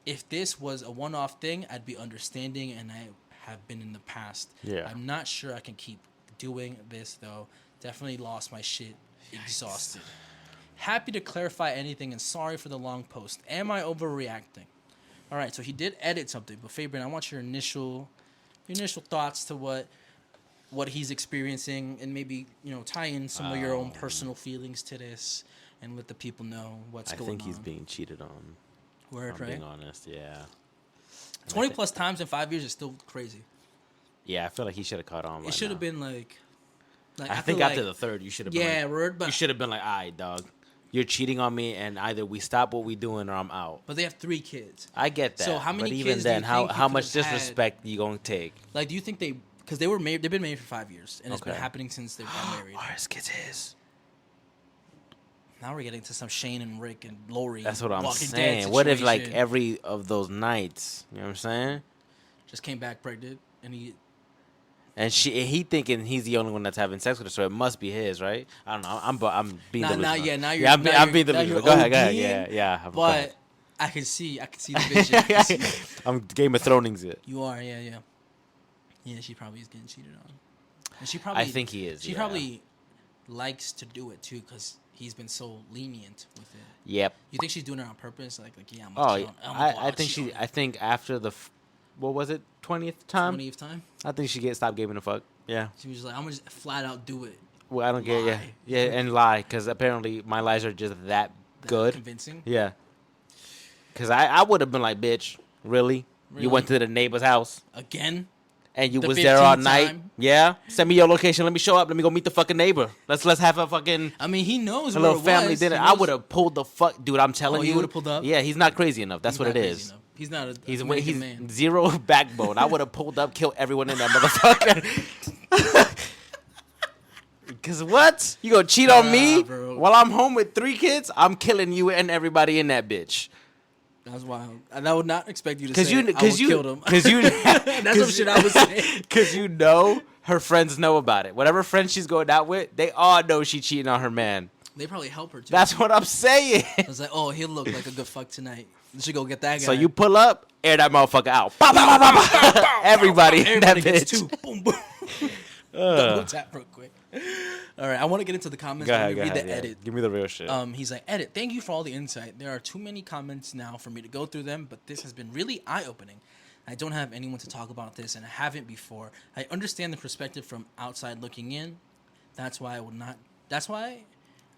Speaker 2: If this was a one-off thing, I'd be understanding, and I have been in the past.
Speaker 1: Yeah.
Speaker 2: I'm not sure I can keep doing this, though. Definitely lost my shit. Exhausted. Happy to clarify anything, and sorry for the long post. Am I overreacting? All right, so he did edit something, but Fabian, I want your initial thoughts to what he's experiencing, and maybe tie in some of your own personal feelings to this, and let the people know what's going on.
Speaker 1: I think he's being cheated on.
Speaker 2: Word, right?
Speaker 1: Being honest, yeah.
Speaker 2: 20 plus times in 5 years is still crazy.
Speaker 1: Yeah, I feel like he should have caught on.
Speaker 2: It should have been like
Speaker 1: I think after the third, you should have been.
Speaker 2: Yeah, word. But
Speaker 1: you should have been like, "All right, dog, you're cheating on me, and either we stop what we doing or I'm out."
Speaker 2: But they have 3 kids.
Speaker 1: I get that.
Speaker 2: So how many
Speaker 1: but
Speaker 2: kids
Speaker 1: even then,
Speaker 2: do you think
Speaker 1: how much disrespect you gonna take?
Speaker 2: Like, do you think because they were married? They've been married for 5 years, and it's been happening since they've been married.
Speaker 1: Are his kids his?
Speaker 2: Now we're getting to some Shane and Rick and Lori.
Speaker 1: That's what I'm
Speaker 2: Walking
Speaker 1: saying.
Speaker 2: Dead
Speaker 1: What if like
Speaker 2: situation.
Speaker 1: every of those nights, you know what I'm saying?
Speaker 2: Just came back pregnant, and
Speaker 1: he thinking he's the only one that's having sex with her, so it must be his, right? I don't know. I'm being delusional.
Speaker 2: Now you're.
Speaker 1: I'm being delusional. Go ahead. Yeah.
Speaker 2: But I can see the vision.
Speaker 1: I'm Game of Throning it.
Speaker 2: You are, yeah. Yeah, she probably is getting cheated on, and she probably.
Speaker 1: I think he is.
Speaker 2: She probably likes to do it too, because he's been so lenient with it.
Speaker 1: Yep.
Speaker 2: You think she's doing it on purpose? Like yeah.
Speaker 1: I think after the, what was it, 20th time?
Speaker 2: 20th time.
Speaker 1: I think she stopped giving a fuck. Yeah.
Speaker 2: She was just like, I'm gonna just flat out do it.
Speaker 1: Well, I don't get yeah, and lie, because apparently my lies are just that good.
Speaker 2: Convincing.
Speaker 1: Yeah. Because I would have been like, bitch, really? You went to the neighbor's house
Speaker 2: again?
Speaker 1: And you was there all night? Time? Yeah? Send me your location. Let me show up. Let me go meet the fucking neighbor. Let's have a fucking...
Speaker 2: I mean, he knows
Speaker 1: a little family dinner. I would have pulled the fuck... Dude, I'm telling you.
Speaker 2: You would have pulled up?
Speaker 1: Yeah, he's not crazy enough. That's what it is.
Speaker 2: Enough. He's not a
Speaker 1: he's
Speaker 2: man.
Speaker 1: Zero backbone. I would have pulled up, killed everyone in that motherfucker. Because what? You gonna cheat on me? Bro. While I'm home with 3 kids? I'm killing you and everybody in that bitch.
Speaker 2: That's wild. And I would not expect you to say I would kill them.
Speaker 1: That's
Speaker 2: some shit I would say.
Speaker 1: Because her friends know about it. Whatever friends she's going out with, they all know she cheating on her man.
Speaker 2: They probably help her too.
Speaker 1: That's what I'm saying.
Speaker 2: I was like, oh, he'll look like a good fuck tonight. You should go get that guy.
Speaker 1: So you pull up, air that motherfucker out. Everybody in that bitch.
Speaker 2: Two. Boom, boom. Double tap real quick. All right, I want to get into the comments. Let me read the edit.
Speaker 1: Give me the real shit.
Speaker 2: He's like, edit. Thank you for all the insight. There are too many comments now for me to go through them, but this has been really eye-opening. I don't have anyone to talk about this, and I haven't before. I understand the perspective from outside looking in. That's why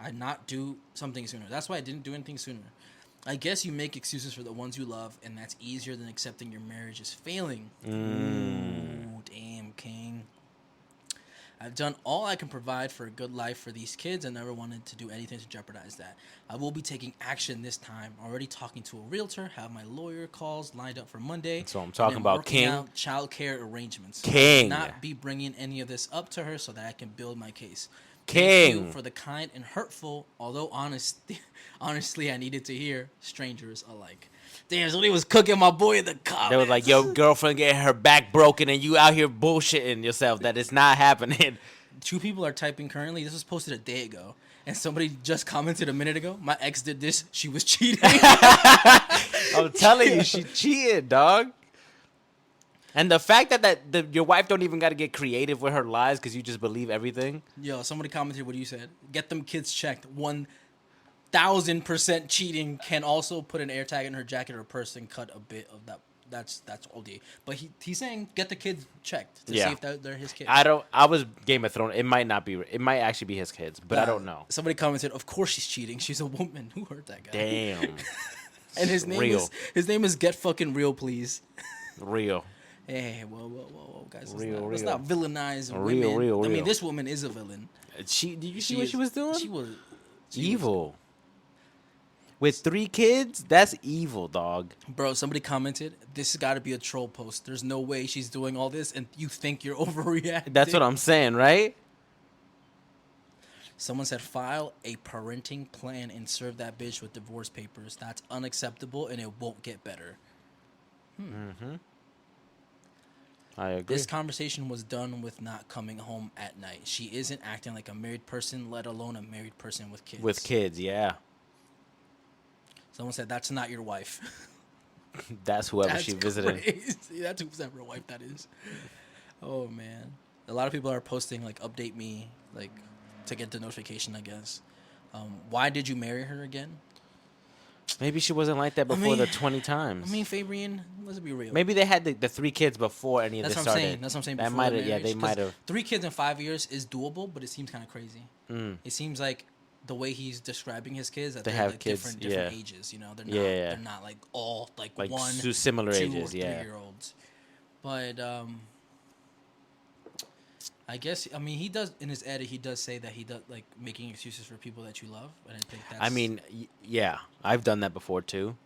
Speaker 2: I not do something sooner. That's why I didn't do anything sooner. I guess you make excuses for the ones you love, and that's easier than accepting your marriage is failing. Ooh, damn, King. I've done all I can provide for a good life for these kids and never wanted to do anything to jeopardize that. I will be taking action this time. Already talking to a realtor, have my lawyer calls lined up for Monday.
Speaker 1: So I'm
Speaker 2: and
Speaker 1: talking
Speaker 2: then
Speaker 1: about
Speaker 2: working
Speaker 1: King.
Speaker 2: out child care arrangements.
Speaker 1: King.
Speaker 2: I will not be bringing any of this up to her so that I can build my case.
Speaker 1: King.
Speaker 2: Thank you for the kind and hurtful, although honestly, I needed to hear strangers alike. Damn, somebody was cooking my boy in the comments.
Speaker 1: They was like, "Yo, girlfriend getting her back broken, and you out here bullshitting yourself that it's not happening."
Speaker 2: 2 people are typing currently. This was posted a day ago, and somebody just commented a minute ago. My ex did this. She was cheating.
Speaker 1: I'm telling you, she cheated, dog. And the fact that your wife don't even got to get creative with her lies because you just believe everything.
Speaker 2: Yo, somebody commented what you said. Get them kids checked. 1,000% cheating can also put an air tag in her jacket or purse and cut a bit of that. That's OD. But he's saying get the kids checked to see if they're his kids.
Speaker 1: I was Game of Thrones. It might not be. It might actually be his kids, but I don't know.
Speaker 2: Somebody commented, "Of course she's cheating. She's a woman." Who hurt that guy?
Speaker 1: Damn.
Speaker 2: And his name is Get Fucking Real, please.
Speaker 1: Real.
Speaker 2: Hey, whoa, guys.
Speaker 1: Let's
Speaker 2: not villainize women.
Speaker 1: Real.
Speaker 2: I mean, this woman is a villain.
Speaker 1: Did you see what she was doing?
Speaker 2: She was
Speaker 1: evil. With 3 kids, that's evil, dog.
Speaker 2: Bro, somebody commented, this has got to be a troll post. There's no way she's doing all this, and you think you're overreacting.
Speaker 1: That's what I'm saying, right?
Speaker 2: Someone said, file a parenting plan and serve that bitch with divorce papers. That's unacceptable, and it won't get better.
Speaker 1: Mm-hmm. I agree.
Speaker 2: This conversation was done with not coming home at night. She isn't acting like a married person, let alone a married person with kids.
Speaker 1: With kids, yeah.
Speaker 2: Someone said, that's not your wife.
Speaker 1: That's whoever she visited.
Speaker 2: Crazy. That's whoever wife that is. Oh, man. A lot of people are posting, like, update me, like, to get the notification, I guess. Why did you marry her again?
Speaker 1: Maybe she wasn't like that before the 20 times.
Speaker 2: I mean, Fabian, let's be real.
Speaker 1: Maybe they had the 3 kids before any of this started.
Speaker 2: That's what I'm saying.
Speaker 1: That might have, yeah, they might have.
Speaker 2: 3 kids in 5 years is doable, but it seems kind of crazy. It seems like the way he's describing his kids, that
Speaker 1: they
Speaker 2: they're
Speaker 1: have
Speaker 2: like
Speaker 1: kids,
Speaker 2: different ages. You know, they're not.
Speaker 1: Yeah.
Speaker 2: They're not like all like 1,
Speaker 1: similar
Speaker 2: 2,
Speaker 1: ages.
Speaker 2: or
Speaker 1: 3-year-olds.
Speaker 2: But I guess he does in his edit. He does say that he does like making excuses for people that you love, and I think that's.
Speaker 1: I mean, yeah, I've done that before too.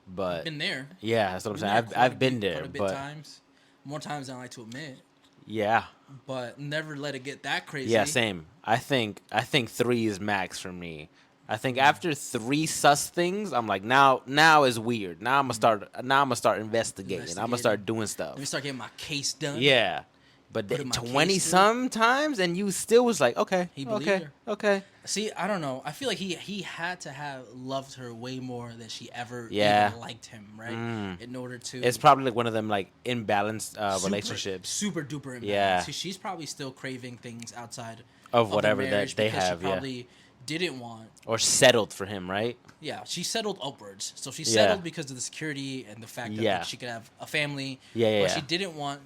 Speaker 1: But
Speaker 2: I've been there.
Speaker 1: Yeah, that's what I'm saying. I've been there, but
Speaker 2: times, more times than I like to admit.
Speaker 1: Yeah.
Speaker 2: But never let it get that crazy.
Speaker 1: Yeah, same. I think 3 is max for me. I think after 3 sus things, I'm like now is weird. Now I'm gonna start investigating. I'm gonna start doing stuff.
Speaker 2: Let me start getting my case done.
Speaker 1: Yeah. But 20 sometimes, and you still was like, okay,
Speaker 2: he believed her.
Speaker 1: Okay.
Speaker 2: See, I don't know. I feel like he had to have loved her way more than she ever even liked him, right? In order to,
Speaker 1: it's probably like one of them like imbalanced relationships.
Speaker 2: Super duper imbalanced.
Speaker 1: Yeah.
Speaker 2: So she's probably still craving things outside
Speaker 1: of whatever
Speaker 2: the
Speaker 1: that they have.
Speaker 2: She probably didn't want
Speaker 1: or settled for him, right?
Speaker 2: Yeah, she settled upwards. So she settled because of the security and the fact that like, she could have a family. But she didn't want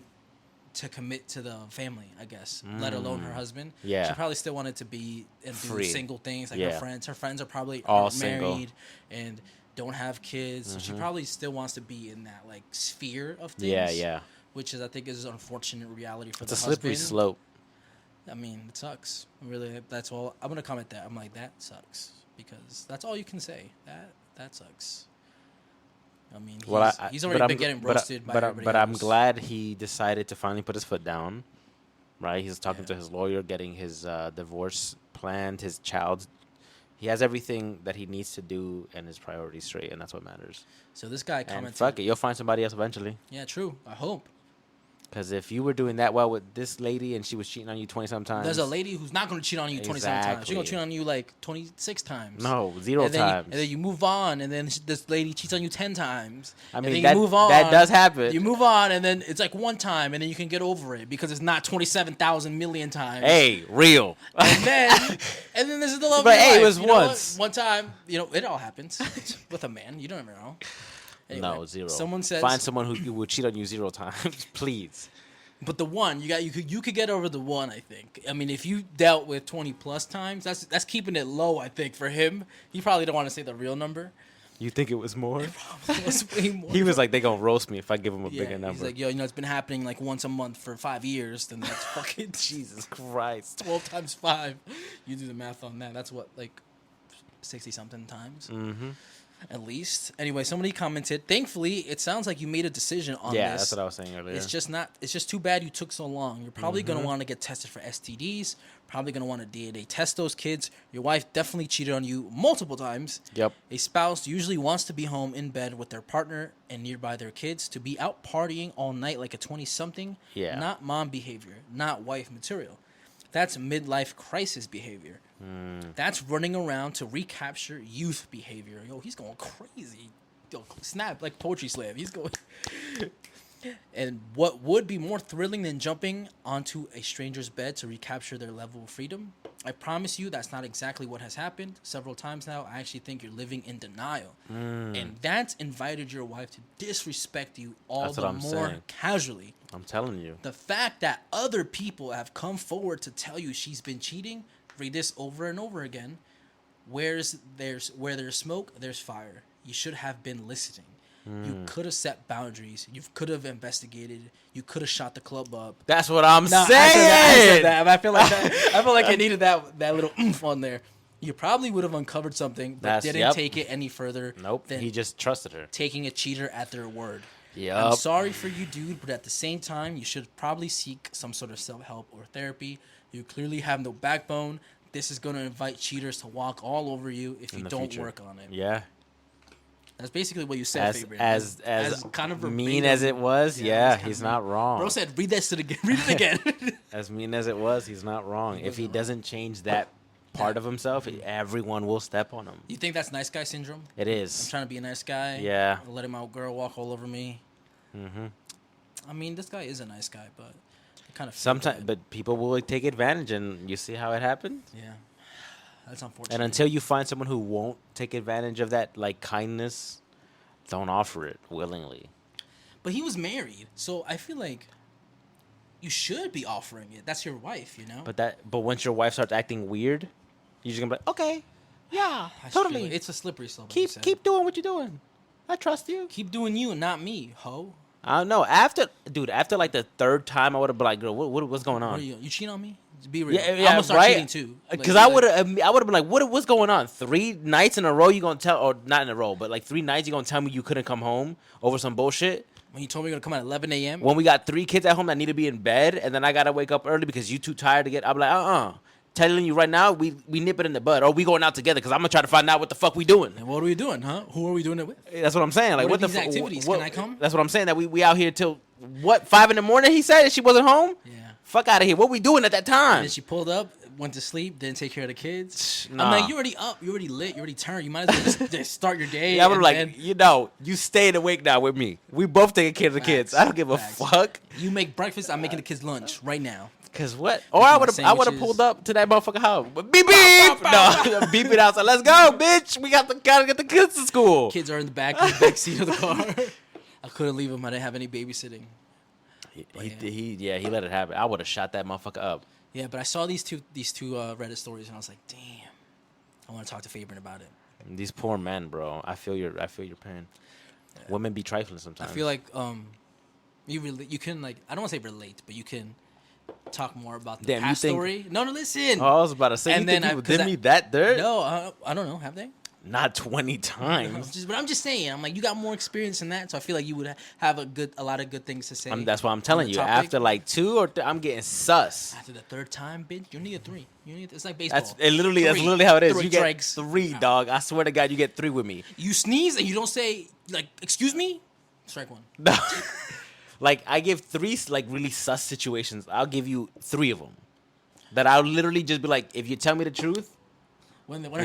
Speaker 2: to commit to the family, I guess, let alone her husband.
Speaker 1: Yeah.
Speaker 2: She probably still wanted to be and do single things like her friends. Her friends are probably
Speaker 1: all
Speaker 2: married and don't have kids. So she probably still wants to be in that like sphere of things.
Speaker 1: Yeah.
Speaker 2: Which is, I think, is an unfortunate reality for the husband.
Speaker 1: It's a slippery slope.
Speaker 2: I mean, it sucks. Really, that's all. I'm gonna comment that. I'm like, that sucks, because that's all you can say. That sucks. I mean, he's already been getting roasted by everybody
Speaker 1: but
Speaker 2: else.
Speaker 1: I'm glad he decided to finally put his foot down. Right, he's talking to his lawyer, getting his divorce planned, his child. He has everything that he needs to do and his priorities straight, and that's what matters.
Speaker 2: So this guy commented,
Speaker 1: and fuck it, you'll find somebody else eventually.
Speaker 2: Yeah, true. I hope.
Speaker 1: Because if you were doing that well with this lady and she was cheating on you 20-some times.
Speaker 2: There's a lady who's not going to cheat on you 20-some times. She's going to cheat on you like 26 times.
Speaker 1: No, 0 times.
Speaker 2: And then you move on, and then this lady cheats on you 10 times.
Speaker 1: I mean,
Speaker 2: and then you move on.
Speaker 1: That does happen.
Speaker 2: You move on, and then it's like 1 time, and then you can get over it because it's not 27,000 million times.
Speaker 1: Hey, real.
Speaker 2: And then this is the love of
Speaker 1: your
Speaker 2: life.
Speaker 1: It was once.
Speaker 2: 1 time. It all happens with a man. You don't ever know. Anyway,
Speaker 1: no, 0.
Speaker 2: Someone says,
Speaker 1: find someone who will cheat on you 0 times, please.
Speaker 2: But the 1, you could get over the 1, I think. I mean, if you dealt with 20 plus times, that's keeping it low, I think, for him. He probably don't want to say the real number.
Speaker 1: You think it was more?
Speaker 2: It was way more.
Speaker 1: He was like, they gonna roast me if I give him a bigger number.
Speaker 2: He's like, yo, it's been happening like once a month for 5 years. Then that's fucking
Speaker 1: Jesus Christ.
Speaker 2: 12 times 5. You do the math on that. That's what, like 60 something times.
Speaker 1: Mm-hmm.
Speaker 2: At least. Anyway, somebody commented. Thankfully, it sounds like you made a decision on this.
Speaker 1: Yeah, that's what I was saying earlier.
Speaker 2: It's just too bad you took so long. You're probably gonna want to get tested for STDs. Probably gonna want to DNA test those kids. Your wife definitely cheated on you multiple times.
Speaker 1: Yep.
Speaker 2: A spouse usually wants to be home in bed with their partner and nearby their kids. To be out partying all night like a 20-something.
Speaker 1: Yeah.
Speaker 2: Not mom behavior. Not wife material. That's midlife crisis behavior. That's running around to recapture youth behavior. Yo, he's going crazy. Yo, snap like poetry slam. He's going. And what would be more thrilling than jumping onto a stranger's bed to recapture their level of freedom? I promise you that's not exactly what has happened. Several times now, I actually think you're living in denial. And that's invited your wife to disrespect you all the more casually.
Speaker 1: I'm telling you.
Speaker 2: The fact that other people have come forward to tell you she's been cheating, read this over and over again. Where there's smoke, there's fire. You should have been listening. You could have set boundaries. You could have investigated. You could have shot the club up.
Speaker 1: That's what I'm saying.
Speaker 2: I said that. I feel like I feel like I needed that little oomph on there. You probably would have uncovered something, but didn't take it any further.
Speaker 1: Nope. He just trusted her.
Speaker 2: Taking a cheater at their word.
Speaker 1: Yep.
Speaker 2: I'm sorry for you, dude, but at the same time, you should probably seek some sort of self-help or therapy. You clearly have no backbone. This is going to invite cheaters to walk all over you if you don't work on it.
Speaker 1: Yeah.
Speaker 2: That's basically what you said, favorite.
Speaker 1: As
Speaker 2: kind of
Speaker 1: mean as it was, yeah, he's not wrong.
Speaker 2: Bro said, read this again. Read it again.
Speaker 1: As mean as it was, he's not wrong. If he doesn't change that part of himself, everyone will step on him.
Speaker 2: You think that's nice guy syndrome?
Speaker 1: It is.
Speaker 2: I'm trying to be a nice guy.
Speaker 1: Yeah.
Speaker 2: Letting my girl walk all over me.
Speaker 1: Mm-hmm.
Speaker 2: I mean, this guy is a nice guy, but it kind of
Speaker 1: sometimes, but people will take advantage, and you see how it happened.
Speaker 2: Yeah. That's unfortunate.
Speaker 1: And until you find someone who won't take advantage of that, like, kindness, don't offer it willingly.
Speaker 2: But he was married, so I feel like you should be offering it. That's your wife, you know?
Speaker 1: But once your wife starts acting weird, you're just gonna be like, okay, yeah, totally.
Speaker 2: It's a slippery slope.
Speaker 1: Keep doing what you're doing. I trust you.
Speaker 2: Keep doing you and not me, ho.
Speaker 1: I don't know. After like the third time, I would have been like, girl, what's going on?
Speaker 2: You cheat on me? Be real.
Speaker 1: Yeah,
Speaker 2: I'm gonna start cheating too.
Speaker 1: Because I would have been like, what's going on? 3 nights in a row you gonna tell, or not in a row, but like 3 nights you gonna tell me you couldn't come home over some bullshit?
Speaker 2: When you told me you're gonna come at 11 a.m.
Speaker 1: When we got 3 kids at home that need to be in bed, and then I gotta wake up early because you too tired to get. I'm like, telling you right now, we nip it in the bud, or we going out together because I'm gonna try to find out what the fuck we doing.
Speaker 2: And what are we doing, huh? Who are we doing it with?
Speaker 1: That's what I'm saying. Like,
Speaker 2: what are these activities? Can I come?
Speaker 1: That's what I'm saying. That we out here till 5 in the morning? He said she wasn't home.
Speaker 2: Yeah.
Speaker 1: Fuck out of here. What we doing at that time?
Speaker 2: And then she pulled up, went to sleep, didn't take care of the kids.
Speaker 1: Nah.
Speaker 2: I'm like, you already up, you already lit, you already turned. You might as well just start your day.
Speaker 1: Yeah, I would like, you stayed awake now with me. We both taking care of the kids. I don't give a fuck.
Speaker 2: You make breakfast, I'm making the kids lunch right now.
Speaker 1: Cause what? Or I would have pulled up to that motherfucker house. Beep beep. No, beep it outside. Let's go, bitch. We gotta get the kids to school.
Speaker 2: Kids are in the back seat of the car. I couldn't leave them. I didn't have any babysitting.
Speaker 1: He let it happen. I would have shot that motherfucker up.
Speaker 2: Yeah, but I saw these two Reddit stories and I was like, damn, I want to talk to Fabian about it.
Speaker 1: These poor men, bro. I feel your pain. Yeah. Women be trifling sometimes.
Speaker 2: I feel like you can, like, I don't want to say relate, but you can talk more about the past story. No, listen.
Speaker 1: Oh, I was about to say. And then people did me that dirt.
Speaker 2: No, I don't know. Have they?
Speaker 1: Not 20 times.
Speaker 2: But I'm just saying. I'm like, you got more experience than that, so I feel like you would have a lot of good things to say.
Speaker 1: That's why I'm telling you. After like 2 or 3, I'm getting sus.
Speaker 2: After the 3rd time, bitch, you need a 3. It's like baseball.
Speaker 1: That's literally how it is. You get
Speaker 2: strikes.
Speaker 1: 3, dog. I swear to God, you get 3 with me.
Speaker 2: You sneeze and you don't say, like, excuse me. Strike 1.
Speaker 1: No. Like, I give 3 like really sus situations. I'll give you 3 of them. That I'll literally just be like, if you tell me the truth.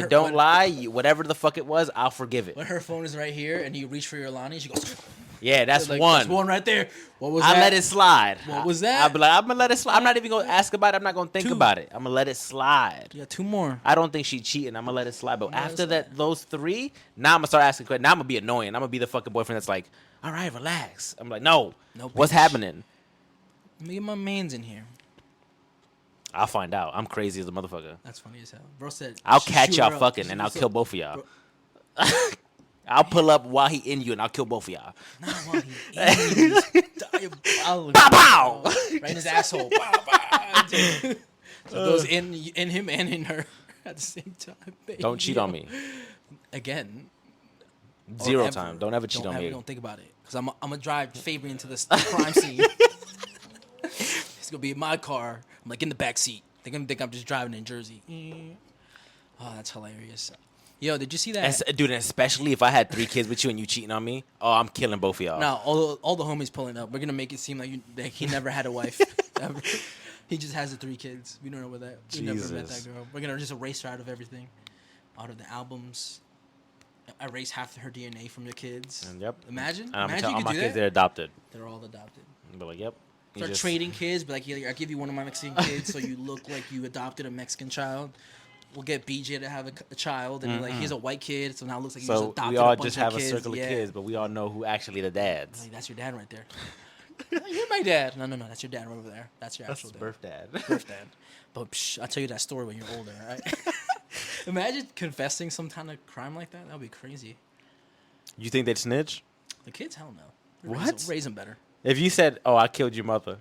Speaker 1: Don't lie, whatever the fuck it was, I'll forgive it.
Speaker 2: When her phone is right here and you reach for your Lonnie, she goes,
Speaker 1: yeah, that's
Speaker 2: like,
Speaker 1: one.
Speaker 2: That's one right there. What was that?
Speaker 1: I let it slide.
Speaker 2: What was that?
Speaker 1: I'll be like, I'm going to let it slide. I'm not even going to ask about it. I'm not going to think about it. I'm going to let it slide.
Speaker 2: Yeah, 2 more.
Speaker 1: I don't think she's cheating. I'm going to let it slide. But after those 3, now I'm going to start asking questions. Now I'm going to be annoying. I'm going to be the fucking boyfriend that's like, all right, relax. I'm like, no. What's happening?
Speaker 2: Me and my man's in here.
Speaker 1: I'll find out. I'm crazy as a motherfucker.
Speaker 2: That's funny as hell. Bro said,
Speaker 1: I'll catch y'all fucking and I'll kill both of y'all. I'll pull up while he in you, and I'll kill both of y'all.
Speaker 2: Not while he's in diabolical.
Speaker 1: Pow, pow!
Speaker 2: Right in his asshole. Pow, pow. So it goes in him and in her at the same time.
Speaker 1: Don't cheat on me.
Speaker 2: Again.
Speaker 1: Zero time. Don't ever cheat on me.
Speaker 2: Don't think about it. Because I'm going to drive Fabian to the crime scene. It's going to be in my car. I'm like in the back seat. They're going to think I'm just driving in Jersey. Oh, that's hilarious. Yo, did you see that?
Speaker 1: Dude, especially if I had 3 kids with you and you cheating on me, I'm killing both of y'all.
Speaker 2: No, all the homies pulling up. We're going to make it seem like he never had a wife. Ever. He just has the 3 kids. We don't know what that. We never met that girl. We're going to just erase her out of everything. Out of the albums. Erase half of her DNA from your kids.
Speaker 1: And yep.
Speaker 2: Imagine.
Speaker 1: And
Speaker 2: Imagine you could
Speaker 1: all
Speaker 2: do
Speaker 1: my kids,
Speaker 2: that.
Speaker 1: they're adopted.
Speaker 2: They're all adopted.
Speaker 1: But like, yep.
Speaker 2: Start trading kids. But like, I give you one of my Mexican kids so you look like you adopted a Mexican child. We'll get BJ to have a child, and like he's a white kid, so now it looks like you just adopted
Speaker 1: we all
Speaker 2: a bunch
Speaker 1: just
Speaker 2: of
Speaker 1: have
Speaker 2: kids.
Speaker 1: a circle of kids, but we all know who actually the dads.
Speaker 2: Like, that's your dad right there. You're my dad. No, that's your dad right over there. That's your actual dad.
Speaker 1: Birth dad.
Speaker 2: Birth dad. But I'll tell you that story when you're older, all right? Imagine confessing some kind of crime like that. That would be crazy.
Speaker 1: You think they'd snitch?
Speaker 2: The kids, hell no.
Speaker 1: What?
Speaker 2: Raise them better.
Speaker 1: If you said, "Oh, I killed your mother,"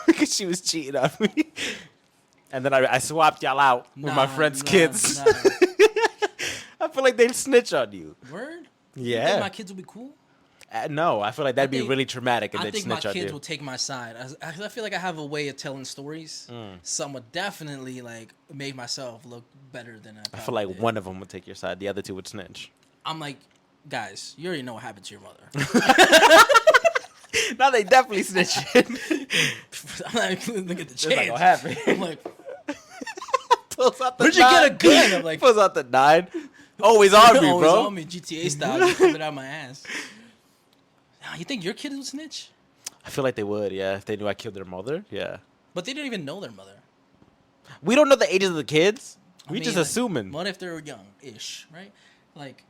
Speaker 1: because she was cheating on me, and then I swapped y'all out with my friend's kids, I feel like they'd snitch on you.
Speaker 2: Word?
Speaker 1: Yeah.
Speaker 2: You think my kids would be cool?
Speaker 1: No, I feel like that'd be really traumatic, and
Speaker 2: I
Speaker 1: they'd
Speaker 2: think my
Speaker 1: snitch on
Speaker 2: kids
Speaker 1: you.
Speaker 2: will take my side. I feel like I have a way of telling stories. Some would definitely like make myself look better than I
Speaker 1: feel like
Speaker 2: did.
Speaker 1: one of them would take your side, the other 2 would snitch.
Speaker 2: I'm like, guys, you already know what happened to your mother.
Speaker 1: Now they definitely snitching.
Speaker 2: I'm like, look at the chance.
Speaker 1: It's not gonna happen.
Speaker 2: I'm like,
Speaker 1: Pulls out the
Speaker 2: where'd you get a gun? I'm like,
Speaker 1: pulls out the 9. Always on me,
Speaker 2: always
Speaker 1: bro.
Speaker 2: on me, GTA style, just coming out my ass. You think your kids would snitch?
Speaker 1: I feel like they would, yeah. If they knew I killed their mother, yeah.
Speaker 2: But they don't even know their mother.
Speaker 1: We don't know the ages of the kids. We just
Speaker 2: like,
Speaker 1: assuming.
Speaker 2: What if they're young-ish, right? Like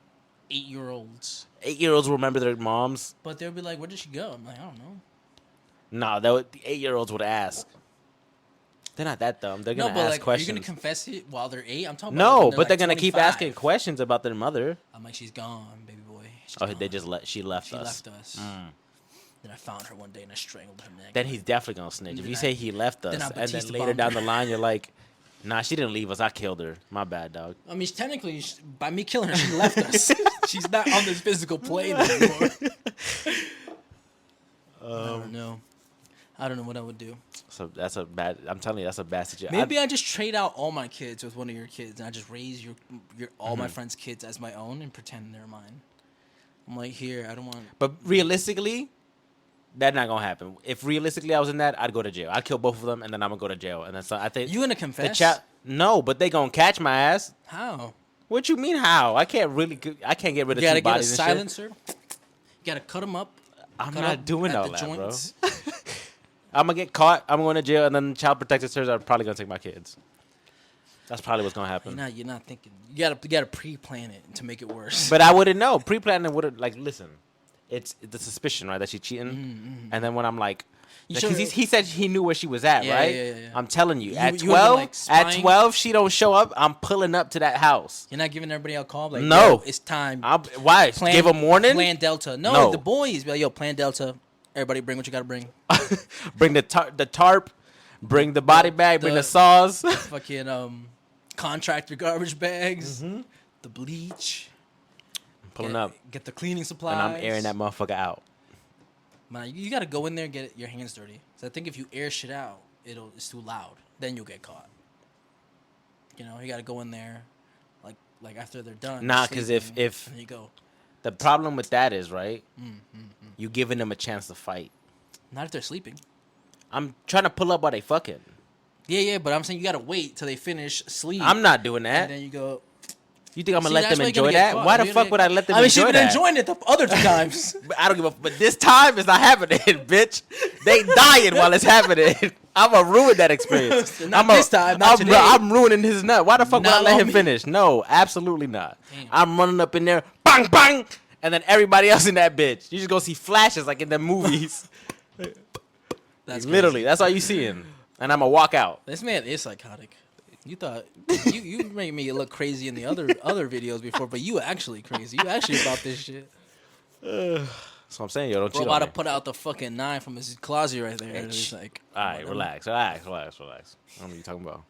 Speaker 2: 8-year-olds.
Speaker 1: 8-year-olds will remember their moms.
Speaker 2: But they'll be like, where did she go? I'm like, I don't know.
Speaker 1: No, the 8-year-olds would ask. They're not that dumb. They're gonna ask questions.
Speaker 2: Are you gonna confess it while they're 8? I'm talking about.
Speaker 1: No,
Speaker 2: but
Speaker 1: but they're gonna
Speaker 2: 25.
Speaker 1: keep asking questions about their mother.
Speaker 2: I'm like, she's gone, baby boy. She's
Speaker 1: Oh,
Speaker 2: gone.
Speaker 1: they just she left us.
Speaker 2: She left us. Then I found her one day and I strangled her neck.
Speaker 1: Then he's definitely gonna snitch. If you say he left us,
Speaker 2: then I
Speaker 1: and then
Speaker 2: Batista
Speaker 1: later
Speaker 2: bombed
Speaker 1: down
Speaker 2: her.
Speaker 1: the line you're like, nah, she didn't leave us. I killed her. My bad, dog.
Speaker 2: I mean, technically, by me killing her, she left us. She's not on this physical plane anymore. I don't know. I don't know what I would do.
Speaker 1: So that's a bad. I'm telling you, that's a bad situation.
Speaker 2: Maybe I just trade out all my kids with one of your kids, and I just raise your all my friends' kids as my own and pretend they're mine. I'm like, here, I don't want.
Speaker 1: But realistically, that's not gonna happen. If realistically I was in that, I'd go to jail. I'd kill both of them, and then I'm gonna go to jail. And then so I think
Speaker 2: You gonna confess?
Speaker 1: No, but they gonna catch my ass.
Speaker 2: How?
Speaker 1: What you mean? How? I can't get rid of
Speaker 2: You gotta
Speaker 1: two
Speaker 2: get a
Speaker 1: bodies and shit.
Speaker 2: silencer. You gotta cut them up.
Speaker 1: I'm
Speaker 2: cut
Speaker 1: not
Speaker 2: up
Speaker 1: doing
Speaker 2: at
Speaker 1: all
Speaker 2: the
Speaker 1: that,
Speaker 2: joints.
Speaker 1: bro. I'm gonna get caught. I'm going to jail, and then child protective services are probably gonna take my kids. That's probably what's gonna happen.
Speaker 2: You're not thinking. You gotta pre-plan it to make it worse.
Speaker 1: But I wouldn't know. Pre-planning would have listen. It's the suspicion, right, that she's cheating, and then when I'm like, because he said he knew where she was at, right?
Speaker 2: Yeah.
Speaker 1: I'm telling you, at
Speaker 2: you would've been,
Speaker 1: 12,
Speaker 2: like,
Speaker 1: at
Speaker 2: spying?
Speaker 1: 12, she don't show up. I'm pulling up to that house.
Speaker 2: You're not giving everybody a call. Like,
Speaker 1: No.
Speaker 2: yo, it's time.
Speaker 1: Why? Give a warning.
Speaker 2: Plan Delta. No,
Speaker 1: No.
Speaker 2: the boys be like, yo, Plan Delta. Everybody, bring what you gotta bring.
Speaker 1: Bring the tarp. Bring the body bag. Bring the saws.
Speaker 2: Fucking contractor garbage bags. The bleach.
Speaker 1: Pulling up,
Speaker 2: Get the cleaning supplies.
Speaker 1: and I'm airing that motherfucker out.
Speaker 2: Man, you gotta go in there and get your hands dirty. So I think if you air shit out, it's too loud. Then you'll get caught. You know, you gotta go in there, like after they're done.
Speaker 1: Nah, because if
Speaker 2: there you go.
Speaker 1: the problem with that is right, you giving them a chance to fight.
Speaker 2: Not if they're sleeping.
Speaker 1: I'm trying to pull up while they fucking.
Speaker 2: Yeah, but I'm saying you gotta wait till they finish sleep.
Speaker 1: I'm not doing that.
Speaker 2: And then you go.
Speaker 1: You think I'm gonna
Speaker 2: See,
Speaker 1: let
Speaker 2: that's
Speaker 1: them
Speaker 2: why you're gonna
Speaker 1: enjoy
Speaker 2: get
Speaker 1: that?
Speaker 2: caught.
Speaker 1: Why the
Speaker 2: You're
Speaker 1: fuck
Speaker 2: gonna
Speaker 1: would I let them
Speaker 2: I mean, she's
Speaker 1: enjoy
Speaker 2: been
Speaker 1: that?
Speaker 2: enjoying it the other two times.
Speaker 1: But I don't give a. But this time it's not happening, bitch. They dying while it's happening. I'm gonna ruin that experience.
Speaker 2: Not this time, not today.
Speaker 1: I'm ruining his nut. Why the fuck would I
Speaker 2: Not
Speaker 1: let
Speaker 2: on
Speaker 1: him
Speaker 2: me.
Speaker 1: finish? No, absolutely not.
Speaker 2: Damn.
Speaker 1: I'm running up in there, bang, bang, and then everybody else in that bitch. You just go see flashes like in the movies.
Speaker 2: That's
Speaker 1: Literally,
Speaker 2: crazy.
Speaker 1: that's all you seeing. And I'm gonna walk out.
Speaker 2: This man is psychotic. You thought you made me look crazy in the other videos before, but you actually crazy. You actually about this shit.
Speaker 1: That's what I'm saying, yo. Don't
Speaker 2: Bro
Speaker 1: cheat
Speaker 2: about
Speaker 1: on
Speaker 2: to
Speaker 1: me.
Speaker 2: put out the fucking knife from his closet right there. And it's like,
Speaker 1: All right,
Speaker 2: whatever.
Speaker 1: relax. I don't know what you're talking about.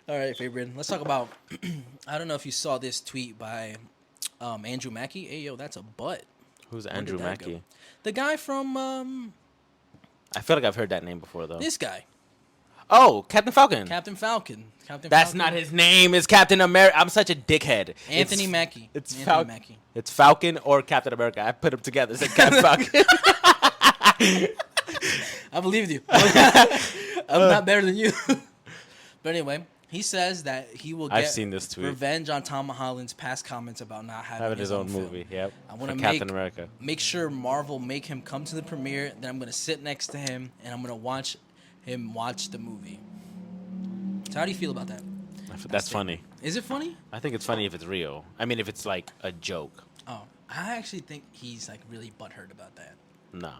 Speaker 2: All right, Fabian. Let's talk about. I don't know if you saw this tweet by Andrew Mackey. Hey, yo, that's a butt.
Speaker 1: Who's
Speaker 2: Where
Speaker 1: Andrew
Speaker 2: did that go?
Speaker 1: Mackey?
Speaker 2: The guy from
Speaker 1: I feel like I've heard that name before, though.
Speaker 2: this guy,
Speaker 1: Oh, Captain Falcon.
Speaker 2: Captain Falcon.
Speaker 1: That's not his name. It's Captain America. I'm such a dickhead.
Speaker 2: Anthony Mackie.
Speaker 1: It's
Speaker 2: Anthony
Speaker 1: Falcon.
Speaker 2: Mackie.
Speaker 1: It's Falcon or Captain America. I put them together. It's Captain Falcon.
Speaker 2: I believed you. I'm not better than you. But anyway, he says that he will get
Speaker 1: I've seen this tweet.
Speaker 2: revenge on Tom Holland's past comments about not having
Speaker 1: Having his own
Speaker 2: film.
Speaker 1: movie. Yep.
Speaker 2: I want
Speaker 1: For
Speaker 2: to
Speaker 1: Captain America.
Speaker 2: make sure Marvel make him come to the premiere. Then I'm going to sit next to him and I'm going to watch him watch the movie. So how do you feel about that?
Speaker 1: That's funny.
Speaker 2: Is it funny?
Speaker 1: I think it's funny if it's real. I mean, if it's like a joke.
Speaker 2: Oh, I actually think he's like really butthurt about that.
Speaker 1: No.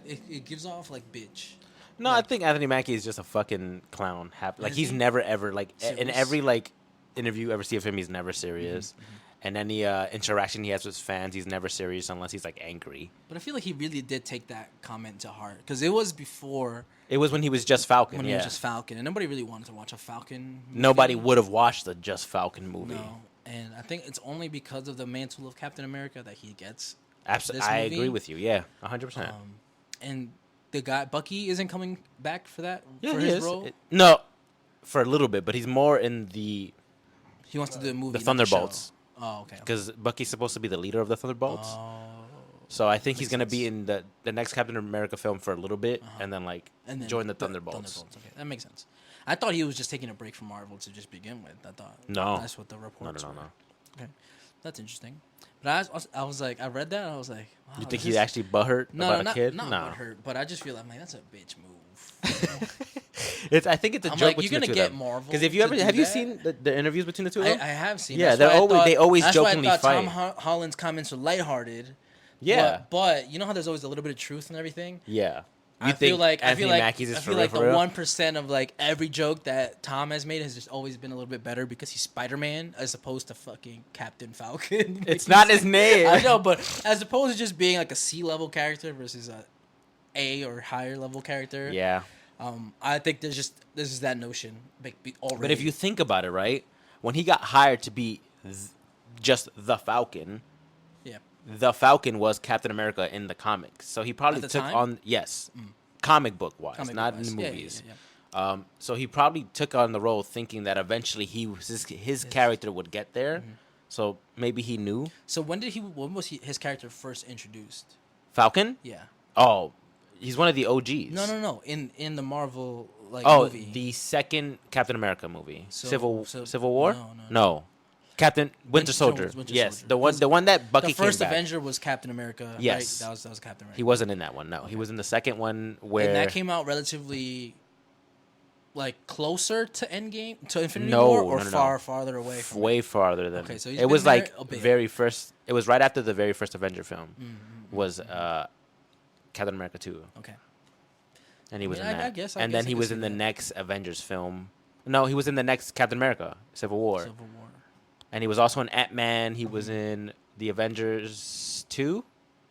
Speaker 2: It gives off like bitch.
Speaker 1: No, I think Anthony Mackie is just a fucking clown. Like
Speaker 2: Is
Speaker 1: he's
Speaker 2: he?
Speaker 1: never ever like in
Speaker 2: Serious?
Speaker 1: every like interview you ever see of him, he's never serious. And any interaction he has with fans, he's never serious unless he's like angry.
Speaker 2: But I feel like he really did take that comment to heart because it was before
Speaker 1: It was when he was just Falcon.
Speaker 2: when
Speaker 1: yeah.
Speaker 2: he was just Falcon, and nobody really wanted to watch a Falcon movie.
Speaker 1: Nobody would have watched the Just Falcon movie.
Speaker 2: No, and I think it's only because of the mantle of Captain America that he gets.
Speaker 1: Absolutely,
Speaker 2: this
Speaker 1: I
Speaker 2: movie.
Speaker 1: agree with you. Yeah, 100%.
Speaker 2: And the guy Bucky isn't coming back for that
Speaker 1: Yeah,
Speaker 2: for
Speaker 1: he
Speaker 2: his
Speaker 1: is.
Speaker 2: role.
Speaker 1: No, for a little bit, but he's more in the
Speaker 2: He wants to do a movie.
Speaker 1: the
Speaker 2: not a show.
Speaker 1: Thunderbolts.
Speaker 2: Oh, okay.
Speaker 1: Because Bucky's supposed to be the leader of the Thunderbolts.
Speaker 2: Oh,
Speaker 1: So I think he's
Speaker 2: makes
Speaker 1: gonna be
Speaker 2: sense.
Speaker 1: in the next Captain America film for a little bit, and then
Speaker 2: and then
Speaker 1: join the Thunderbolts.
Speaker 2: Okay, that makes sense. I thought he was just taking a break from Marvel to just begin with. I thought
Speaker 1: No.
Speaker 2: that's what the reports
Speaker 1: No.
Speaker 2: were. Okay, that's interesting. But I was like, I read that, and I was like, wow,
Speaker 1: You think
Speaker 2: is
Speaker 1: he's
Speaker 2: this-
Speaker 1: actually butthurt about a kid?
Speaker 2: not
Speaker 1: No.
Speaker 2: hurt, but I just feel like, man, that's a bitch move.
Speaker 1: I think it's a
Speaker 2: I'm
Speaker 1: joke
Speaker 2: like,
Speaker 1: between
Speaker 2: you're
Speaker 1: the
Speaker 2: gonna
Speaker 1: two of
Speaker 2: get
Speaker 1: them.
Speaker 2: Marvel.
Speaker 1: Because if you
Speaker 2: to
Speaker 1: ever
Speaker 2: do
Speaker 1: have you
Speaker 2: that?
Speaker 1: seen the interviews between the two of
Speaker 2: I
Speaker 1: them?
Speaker 2: have seen.
Speaker 1: Yeah,
Speaker 2: That's why
Speaker 1: they always
Speaker 2: that's
Speaker 1: jokingly
Speaker 2: why I thought
Speaker 1: fight.
Speaker 2: Tom Holland's comments were lighthearted.
Speaker 1: Yeah.
Speaker 2: but you know how there's always a little bit of truth and everything.
Speaker 1: Yeah.
Speaker 2: I feel like
Speaker 1: Anthony Mackie's is
Speaker 2: I
Speaker 1: for
Speaker 2: feel
Speaker 1: real,
Speaker 2: like
Speaker 1: for
Speaker 2: the
Speaker 1: real?
Speaker 2: 1% of like every joke that Tom has made has just always been a little bit better because he's Spider-Man as opposed to fucking Captain Falcon.
Speaker 1: It's not his name.
Speaker 2: I know, but as opposed to just being like a C-level character versus a A or higher level character.
Speaker 1: Yeah.
Speaker 2: I think there's just that notion already.
Speaker 1: But if you think about it, right, when he got hired to be just the Falcon,
Speaker 2: yeah.
Speaker 1: the Falcon was Captain America in the comics. So he probably
Speaker 2: At the
Speaker 1: took
Speaker 2: time?
Speaker 1: on comic book wise,
Speaker 2: Comic
Speaker 1: not
Speaker 2: book
Speaker 1: in the
Speaker 2: wise. Yeah,
Speaker 1: movies.
Speaker 2: yeah.
Speaker 1: So he probably took on the role thinking that eventually his character would get there. So maybe he knew
Speaker 2: So when was his character first introduced?
Speaker 1: Falcon.
Speaker 2: Yeah.
Speaker 1: Oh, he's one of the OGs.
Speaker 2: No. In the Marvel movie.
Speaker 1: The second Captain America movie, Civil
Speaker 2: So-
Speaker 1: War.
Speaker 2: No.
Speaker 1: Captain Winter Soldier.
Speaker 2: Winter
Speaker 1: Yes,
Speaker 2: Soldier.
Speaker 1: the one that Bucky
Speaker 2: The first
Speaker 1: came back.
Speaker 2: Avenger was Captain America.
Speaker 1: Yes.
Speaker 2: Right? That was Captain America.
Speaker 1: He wasn't in that one. No, he was in the second one where
Speaker 2: And that came out relatively like closer to Endgame, to Infinity
Speaker 1: No,
Speaker 2: War, or
Speaker 1: no.
Speaker 2: farther away from
Speaker 1: way
Speaker 2: it?
Speaker 1: farther than.
Speaker 2: Okay, so he's
Speaker 1: it was
Speaker 2: been there
Speaker 1: like
Speaker 2: a bit.
Speaker 1: very first. It was right after the very first Avenger film. Was Captain America 2.
Speaker 2: Okay.
Speaker 1: And he was
Speaker 2: mean,
Speaker 1: in
Speaker 2: I
Speaker 1: that.
Speaker 2: guess- I
Speaker 1: and
Speaker 2: guess
Speaker 1: then
Speaker 2: I
Speaker 1: he
Speaker 2: could
Speaker 1: was
Speaker 2: see
Speaker 1: in the
Speaker 2: that.
Speaker 1: next Avengers film. No, he was in the next Captain America, Civil War.
Speaker 2: Civil War.
Speaker 1: And he was also in Ant-Man. He was in the Avengers 2,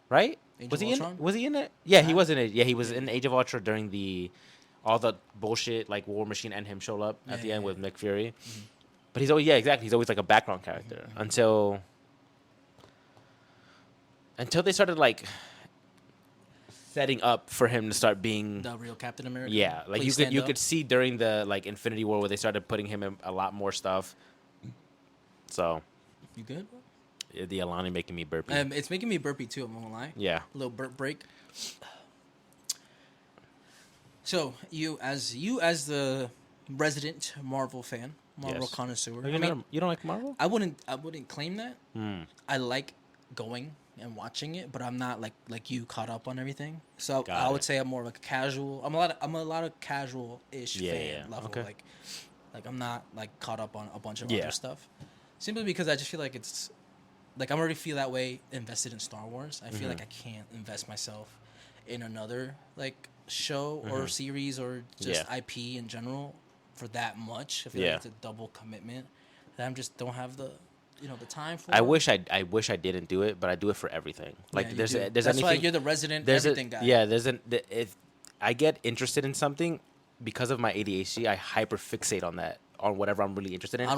Speaker 1: right?
Speaker 2: Age
Speaker 1: was
Speaker 2: of
Speaker 1: he
Speaker 2: Ultron?
Speaker 1: in? Was he in it? Yeah, he was in it. Yeah, he was in Age of Ultron during all the bullshit like War Machine and him show up at the end with Nick Fury. But he's always exactly. He's always like a background character until they started like setting up for him to start being
Speaker 2: The real Captain America.
Speaker 1: yeah, like
Speaker 2: Please
Speaker 1: you
Speaker 2: stand up.
Speaker 1: could see during the like Infinity War where they started putting him in a lot more stuff. So
Speaker 2: You good? Bro?
Speaker 1: the Alani making me burpy.
Speaker 2: It's making me burpy too. I'm not gonna lie.
Speaker 1: Yeah.
Speaker 2: A little burp break. So you as the resident Marvel fan, Marvel
Speaker 1: Yes.
Speaker 2: connoisseur.
Speaker 1: You don't like Marvel?
Speaker 2: I wouldn't claim that.
Speaker 1: Hmm.
Speaker 2: I like going and watching it, but I'm not like you caught up on everything. So
Speaker 1: Got
Speaker 2: I would
Speaker 1: it.
Speaker 2: say I'm more of like a casual. I'm a lot of casual-ish
Speaker 1: Yeah,
Speaker 2: fan
Speaker 1: yeah.
Speaker 2: level.
Speaker 1: Okay.
Speaker 2: Like I'm not like caught up on a bunch of
Speaker 1: Yeah.
Speaker 2: other stuff. Simply because I just feel like it's like I already feel that way invested in Star Wars. I feel like I can't invest myself in another like show or series or just IP in general for that much. I feel like it's a double commitment that I just don't have the the time for.
Speaker 1: I wish I didn't do it, but I do it for everything. Like there's
Speaker 2: That's
Speaker 1: anything.
Speaker 2: why you're the resident everything guy.
Speaker 1: Yeah, if I get interested in something because of my ADHD, I hyperfixate on whatever I'm really interested in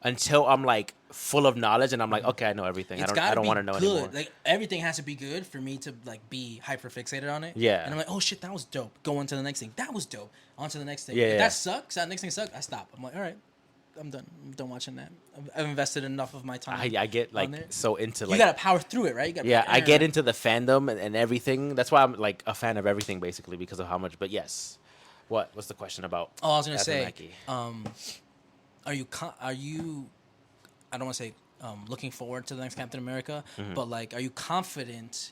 Speaker 1: until I'm like full of knowledge and I'm like, okay, I know everything. I don't want to know anymore.
Speaker 2: Like everything has to be good for me to like be hyper fixated on it.
Speaker 1: Yeah.
Speaker 2: And I'm like, oh shit, that was dope. Go on to the next thing. That was dope. On to the next thing.
Speaker 1: Yeah,
Speaker 2: if
Speaker 1: yeah.
Speaker 2: that sucks, that next thing sucks, I stop. I'm like, all right, I'm done. I'm done watching that. I've invested enough of my time.
Speaker 1: I get like so into like
Speaker 2: you gotta power through it, right? You gotta
Speaker 1: I get into the fandom and everything. That's why I'm like a fan of everything basically because of how much. But yes, what's the question about?
Speaker 2: Oh, I was gonna
Speaker 1: Anthony
Speaker 2: say,
Speaker 1: Mackie?
Speaker 2: are you? I don't want to say looking forward to the next Captain America, but like, are you confident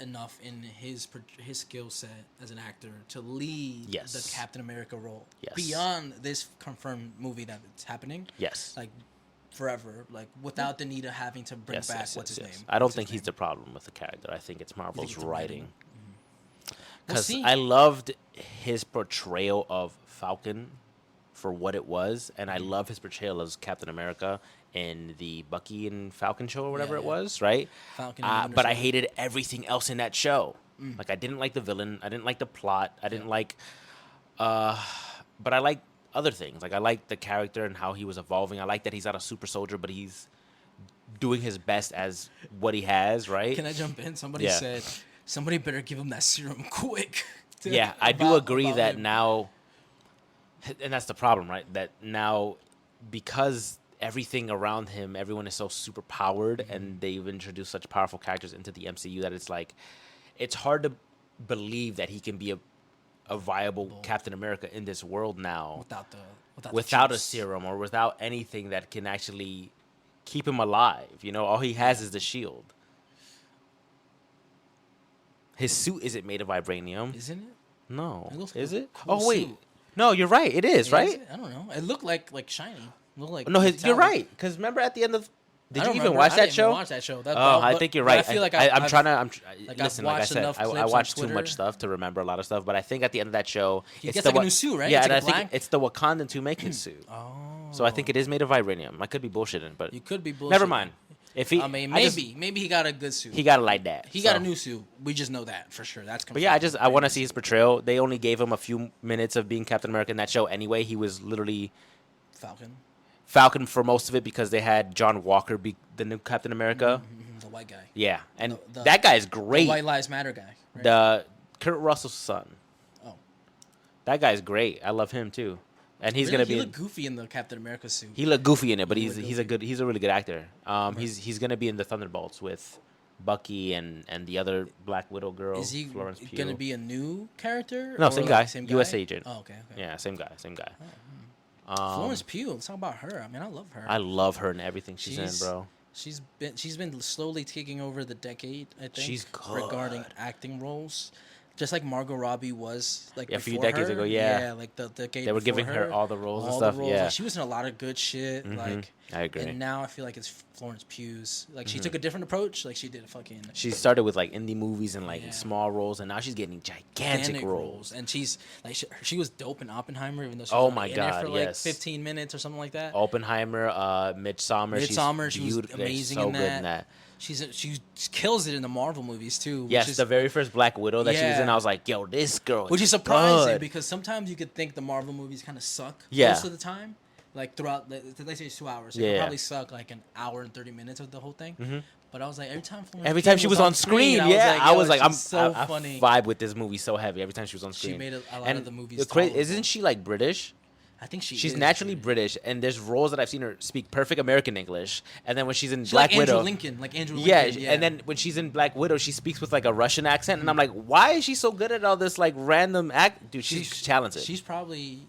Speaker 2: enough in his skill set as an actor to lead the Captain America role beyond this confirmed movie that it's happening?
Speaker 1: Yes,
Speaker 2: like forever, like without the need of having to bring back what's his name.
Speaker 1: I don't think he's the problem with the character. I think it's Marvel's writing. Because
Speaker 2: Well,
Speaker 1: I loved his portrayal of Falcon for what it was, and I love his portrayal as Captain America in the Bucky and Falcon show or whatever it was, right?
Speaker 2: Falcon
Speaker 1: but I hated everything else in that show. Like I didn't like the villain, I didn't like the plot, I didn't like, but I like other things. Like I like the character and how he was evolving. I like that he's not a super soldier, but he's doing his best as what he has, right?
Speaker 2: Can I jump in? Somebody said, somebody better give him that serum quick.
Speaker 1: Yeah, I do agree that now, and that's the problem, right? That now, because everything around him, everyone is so super powered, and they've introduced such powerful characters into the MCU that it's like, it's hard to believe that he can be a viable Captain America in this world now without a serum or without anything that can actually keep him alive. You know, all he has is the shield. His suit isn't made of vibranium.
Speaker 2: Isn't it?
Speaker 1: No.
Speaker 2: It
Speaker 1: Is it?
Speaker 2: Cool
Speaker 1: Oh, wait.
Speaker 2: suit.
Speaker 1: No, you're right. It is, right?
Speaker 2: I don't know. It looked like shiny. It looked like
Speaker 1: No, you're right. Because remember at the end of... Did you even watch
Speaker 2: I
Speaker 1: that
Speaker 2: didn't
Speaker 1: show?
Speaker 2: even watch that show.
Speaker 1: I think you're right.
Speaker 2: I feel like
Speaker 1: I'm trying to...
Speaker 2: listen,
Speaker 1: like I
Speaker 2: watched
Speaker 1: said,
Speaker 2: enough
Speaker 1: I
Speaker 2: clips
Speaker 1: watched
Speaker 2: on
Speaker 1: too much stuff to remember a lot of stuff. But I think at the end of that show...
Speaker 2: He gets like a new suit, right?
Speaker 1: Yeah,
Speaker 2: It's
Speaker 1: and
Speaker 2: like
Speaker 1: I
Speaker 2: a
Speaker 1: think
Speaker 2: black-
Speaker 1: it's the Wakandans who make his suit.
Speaker 2: Oh.
Speaker 1: So I think it is made of vibranium. I could be bullshitting, but...
Speaker 2: You could be bullshitting.
Speaker 1: Never mind. If he,
Speaker 2: I mean, maybe he got a good suit.
Speaker 1: He got it like that.
Speaker 2: He got a new suit. We just know that for sure. That's confirmed.
Speaker 1: But yeah, I want to see his portrayal. They only gave him a few minutes of being Captain America in that show anyway. He was literally Falcon for most of it because they had John Walker be the new Captain America.
Speaker 2: The white guy.
Speaker 1: Yeah, and that guy is great.
Speaker 2: The White Lives Matter guy. Right?
Speaker 1: The Kurt Russell's son.
Speaker 2: Oh.
Speaker 1: That guy's great. I love him too. And he's gonna be.
Speaker 2: He looked goofy in the Captain America suit.
Speaker 1: He looked goofy in it, but he's a really good actor. He's gonna be in the Thunderbolts with Bucky and the other Black Widow girl.
Speaker 2: Is he
Speaker 1: Florence Pugh.
Speaker 2: gonna be a new character?
Speaker 1: No, same guy. U.S. agent.
Speaker 2: Oh, okay.
Speaker 1: Yeah, same guy.
Speaker 2: Florence Pugh. Let's talk about her. I mean, I love her.
Speaker 1: I love her and everything she's in, bro.
Speaker 2: She's been slowly taking over the decade. I think
Speaker 1: she's good
Speaker 2: regarding acting roles. Just like Margot Robbie was like
Speaker 1: a few decades ago, like
Speaker 2: the decade
Speaker 1: they were giving her all the roles and stuff. Yeah,
Speaker 2: like, she was in a lot of good shit. Like
Speaker 1: I agree.
Speaker 2: And now I feel like it's Florence Pugh's. Like she took a different approach. Like she did
Speaker 1: She started with like indie movies and like small roles, and now she's getting gigantic roles.
Speaker 2: And she's like she was dope in Oppenheimer, even though she
Speaker 1: was
Speaker 2: in it for like 15 minutes or something like that.
Speaker 1: Oppenheimer, Midsommar,
Speaker 2: she was amazing in that. She kills it in the Marvel movies too.
Speaker 1: Yes, the very first Black Widow that she was in, I was like, yo, this girl.
Speaker 2: Which is surprising because sometimes you could think the Marvel movies kind of suck most of the time. Like throughout, let's say it's 2 hours. It could probably suck like an hour and 30 minutes of the whole thing. But I was like, every time
Speaker 1: she was on screen, I was like,
Speaker 2: I'm so funny.
Speaker 1: I vibe with this movie so heavy every time she was on screen.
Speaker 2: She made a lot of the movies.
Speaker 1: Isn't she like British?
Speaker 2: I think
Speaker 1: she's naturally British, and there's roles that I've seen her speak perfect American English, and then when she's in Black Widow,
Speaker 2: like Andrew Lincoln,
Speaker 1: yeah, and then when she's in Black Widow, she speaks with like a Russian accent, and I'm like, why is she so good at all this like random act? Dude, she's talented.
Speaker 2: She's probably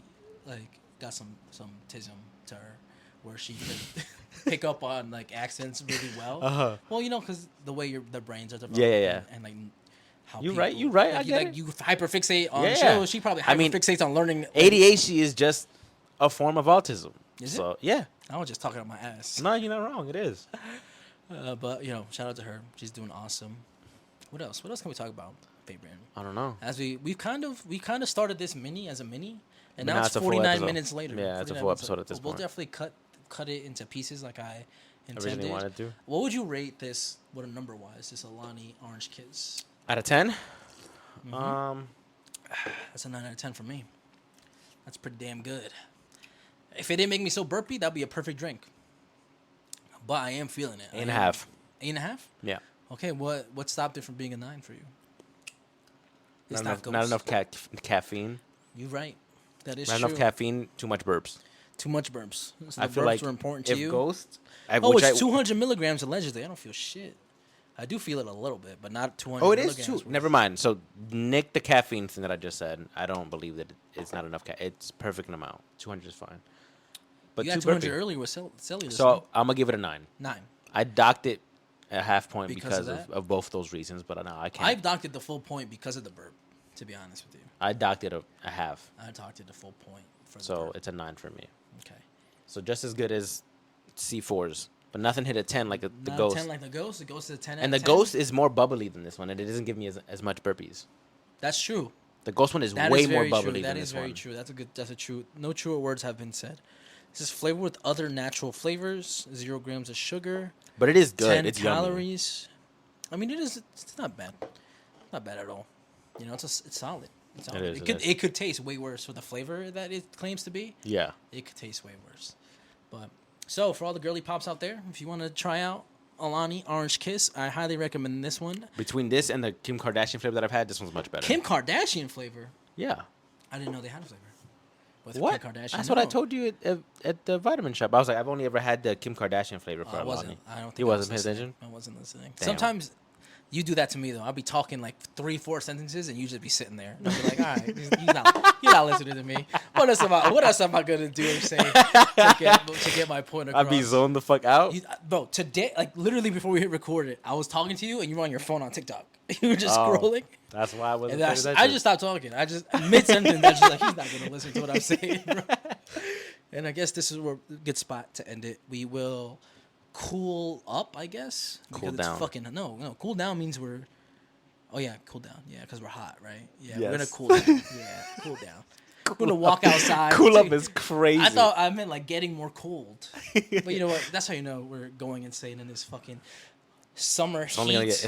Speaker 2: like got some tism to her, where she could pick up on like accents really well. Well, you know, because the way their brains are developed, and like.
Speaker 1: You're right. Like,
Speaker 2: I get it. You hyperfixate on shows. She probably hyperfixates on learning.
Speaker 1: ADHD is just a form of autism.
Speaker 2: Is it?
Speaker 1: Yeah.
Speaker 2: I was just talking out my ass.
Speaker 1: No, you're not wrong. It is.
Speaker 2: But shout out to her. She's doing awesome. What else? What else can we talk about? Fabian?
Speaker 1: I don't know.
Speaker 2: As we kind of started this mini as a mini, and
Speaker 1: But
Speaker 2: now
Speaker 1: now
Speaker 2: it's
Speaker 1: it's a full
Speaker 2: 49
Speaker 1: episode.
Speaker 2: minutes later.
Speaker 1: Yeah, it's a
Speaker 2: 49
Speaker 1: full
Speaker 2: minutes
Speaker 1: episode
Speaker 2: later.
Speaker 1: at this
Speaker 2: We'll
Speaker 1: point.
Speaker 2: definitely cut it into pieces like I intended.
Speaker 1: Originally wanted to.
Speaker 2: What would you rate this? What a number wise? This Alani Orange Kiss.
Speaker 1: Out of 10?
Speaker 2: That's a 9 out of 10 for me. That's pretty damn good. If it didn't make me so burpy, that'd be a perfect drink. But I am feeling it.
Speaker 1: 8.5.
Speaker 2: 8.5?
Speaker 1: Yeah.
Speaker 2: Okay, what stopped it from being a 9 for you?
Speaker 1: Not enough caffeine.
Speaker 2: You're right. That is
Speaker 1: Not
Speaker 2: true.
Speaker 1: enough caffeine. Too much burps.
Speaker 2: Too much burps. So
Speaker 1: I
Speaker 2: the
Speaker 1: feel
Speaker 2: burps
Speaker 1: like
Speaker 2: were important to
Speaker 1: if
Speaker 2: you.
Speaker 1: Ghost.
Speaker 2: It's 200 milligrams allegedly. I don't feel shit. I do feel it a little bit, but not 200.
Speaker 1: Oh, it is
Speaker 2: milligrams
Speaker 1: too. Never mind. So, nick the caffeine thing that I just said. I don't believe that it's not enough. It's perfect amount. 200 is fine. But
Speaker 2: you got
Speaker 1: too
Speaker 2: 200
Speaker 1: burpy.
Speaker 2: earlier with cellular.
Speaker 1: So I'm gonna give it a 9.
Speaker 2: 9.
Speaker 1: I docked it a half point
Speaker 2: Because
Speaker 1: because
Speaker 2: of
Speaker 1: of both those reasons, but no, I can't.
Speaker 2: I've docked it the full point because of the burp. To be honest with you,
Speaker 1: I docked it a half,
Speaker 2: I docked it the full point for the
Speaker 1: so
Speaker 2: burp.
Speaker 1: it's a 9 for me.
Speaker 2: Okay.
Speaker 1: So just as good as C4s, but nothing hit a 10 like the
Speaker 2: Not
Speaker 1: Ghost.
Speaker 2: 10 like the Ghost. The Ghost is a 10.
Speaker 1: And the
Speaker 2: out of 10.
Speaker 1: Ghost is more bubbly than this one, and it doesn't give me as much burpees.
Speaker 2: That's true.
Speaker 1: The Ghost one is
Speaker 2: That
Speaker 1: way
Speaker 2: is
Speaker 1: more
Speaker 2: very
Speaker 1: bubbly
Speaker 2: true. That
Speaker 1: than
Speaker 2: is
Speaker 1: this
Speaker 2: very
Speaker 1: one.
Speaker 2: true. That's a true. No truer words have been said. This is flavored with other natural flavors. 0 grams of sugar.
Speaker 1: But it is good.
Speaker 2: 10
Speaker 1: It's yummy.
Speaker 2: calories. I mean, it is. It's not bad. Not bad at all. You know, it's solid. It's solid.
Speaker 1: is,
Speaker 2: It could taste way worse for the flavor that it claims to be.
Speaker 1: Yeah.
Speaker 2: It could taste way worse. But so for all the girly pops out there, if you want to try out Alani Orange Kiss, I highly recommend this one.
Speaker 1: Between this and the Kim Kardashian flavor that I've had, this one's much better.
Speaker 2: Kim Kardashian flavor.
Speaker 1: Yeah.
Speaker 2: I didn't know they had a flavor. With
Speaker 1: What?
Speaker 2: Kim Kardashian.
Speaker 1: That's what I told you at the vitamin shop. I was like, I've only ever had the Kim Kardashian flavor for
Speaker 2: I
Speaker 1: Alani.
Speaker 2: wasn't. I don't think
Speaker 1: You
Speaker 2: I
Speaker 1: wasn't
Speaker 2: was
Speaker 1: paying
Speaker 2: listening.
Speaker 1: attention?
Speaker 2: I wasn't listening.
Speaker 1: Damn.
Speaker 2: Sometimes you do that to me though. I'll be talking like 3-4 sentences and you just be sitting there. And I'll be like, all right, you're not listening to me. What else am I gonna do or say to get my point across?
Speaker 1: I'd be zoned the fuck out.
Speaker 2: Bro, today, like literally before we hit record it, I was talking to you and you were on your phone on TikTok. You were just scrolling.
Speaker 1: That's why I wasn't
Speaker 2: And
Speaker 1: paying attention.
Speaker 2: I just stopped talking. I just mid sentence, I just like he's not gonna listen to what I'm saying, bro. And I guess this is a good spot to end it. We will cool up, I guess.
Speaker 1: Cool
Speaker 2: because
Speaker 1: down.
Speaker 2: It's fucking no. Cool down means we're. Oh yeah, cool down. Yeah, because we're hot, right? Yeah,
Speaker 1: Yes.
Speaker 2: we're gonna cool down. Yeah, cool down. We're gonna walk outside.
Speaker 1: Cool up is crazy.
Speaker 2: I thought I meant like getting more cold, but you know what? That's how you know we're going insane in this fucking summer
Speaker 1: It's
Speaker 2: heat.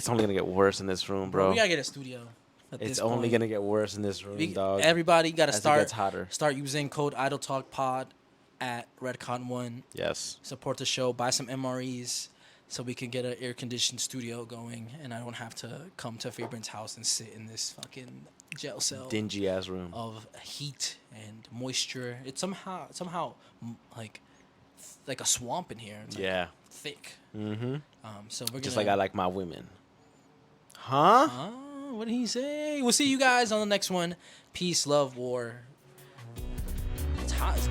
Speaker 1: only gonna get worse in this room, bro.
Speaker 2: We gotta get a studio. At
Speaker 1: It's
Speaker 2: this
Speaker 1: only
Speaker 2: point.
Speaker 1: gonna get worse in this room, dog.
Speaker 2: Everybody gotta
Speaker 1: As it
Speaker 2: start
Speaker 1: gets hotter.
Speaker 2: start using code IDLETALKPOD at Redcon1.
Speaker 1: Yes.
Speaker 2: Support the show. Buy some MREs so we can get an air conditioned studio going, and I don't have to come to Fabian's house and sit in this fucking jail cell
Speaker 1: Dingy ass room.
Speaker 2: of heat and moisture. It's somehow like a swamp in here. It's like
Speaker 1: Yeah.
Speaker 2: thick.
Speaker 1: Mm-hmm.
Speaker 2: So we're
Speaker 1: Just
Speaker 2: gonna,
Speaker 1: like I like my women. Huh?
Speaker 2: what did he say? We'll see you guys on the next one. Peace, love, war. It's hot as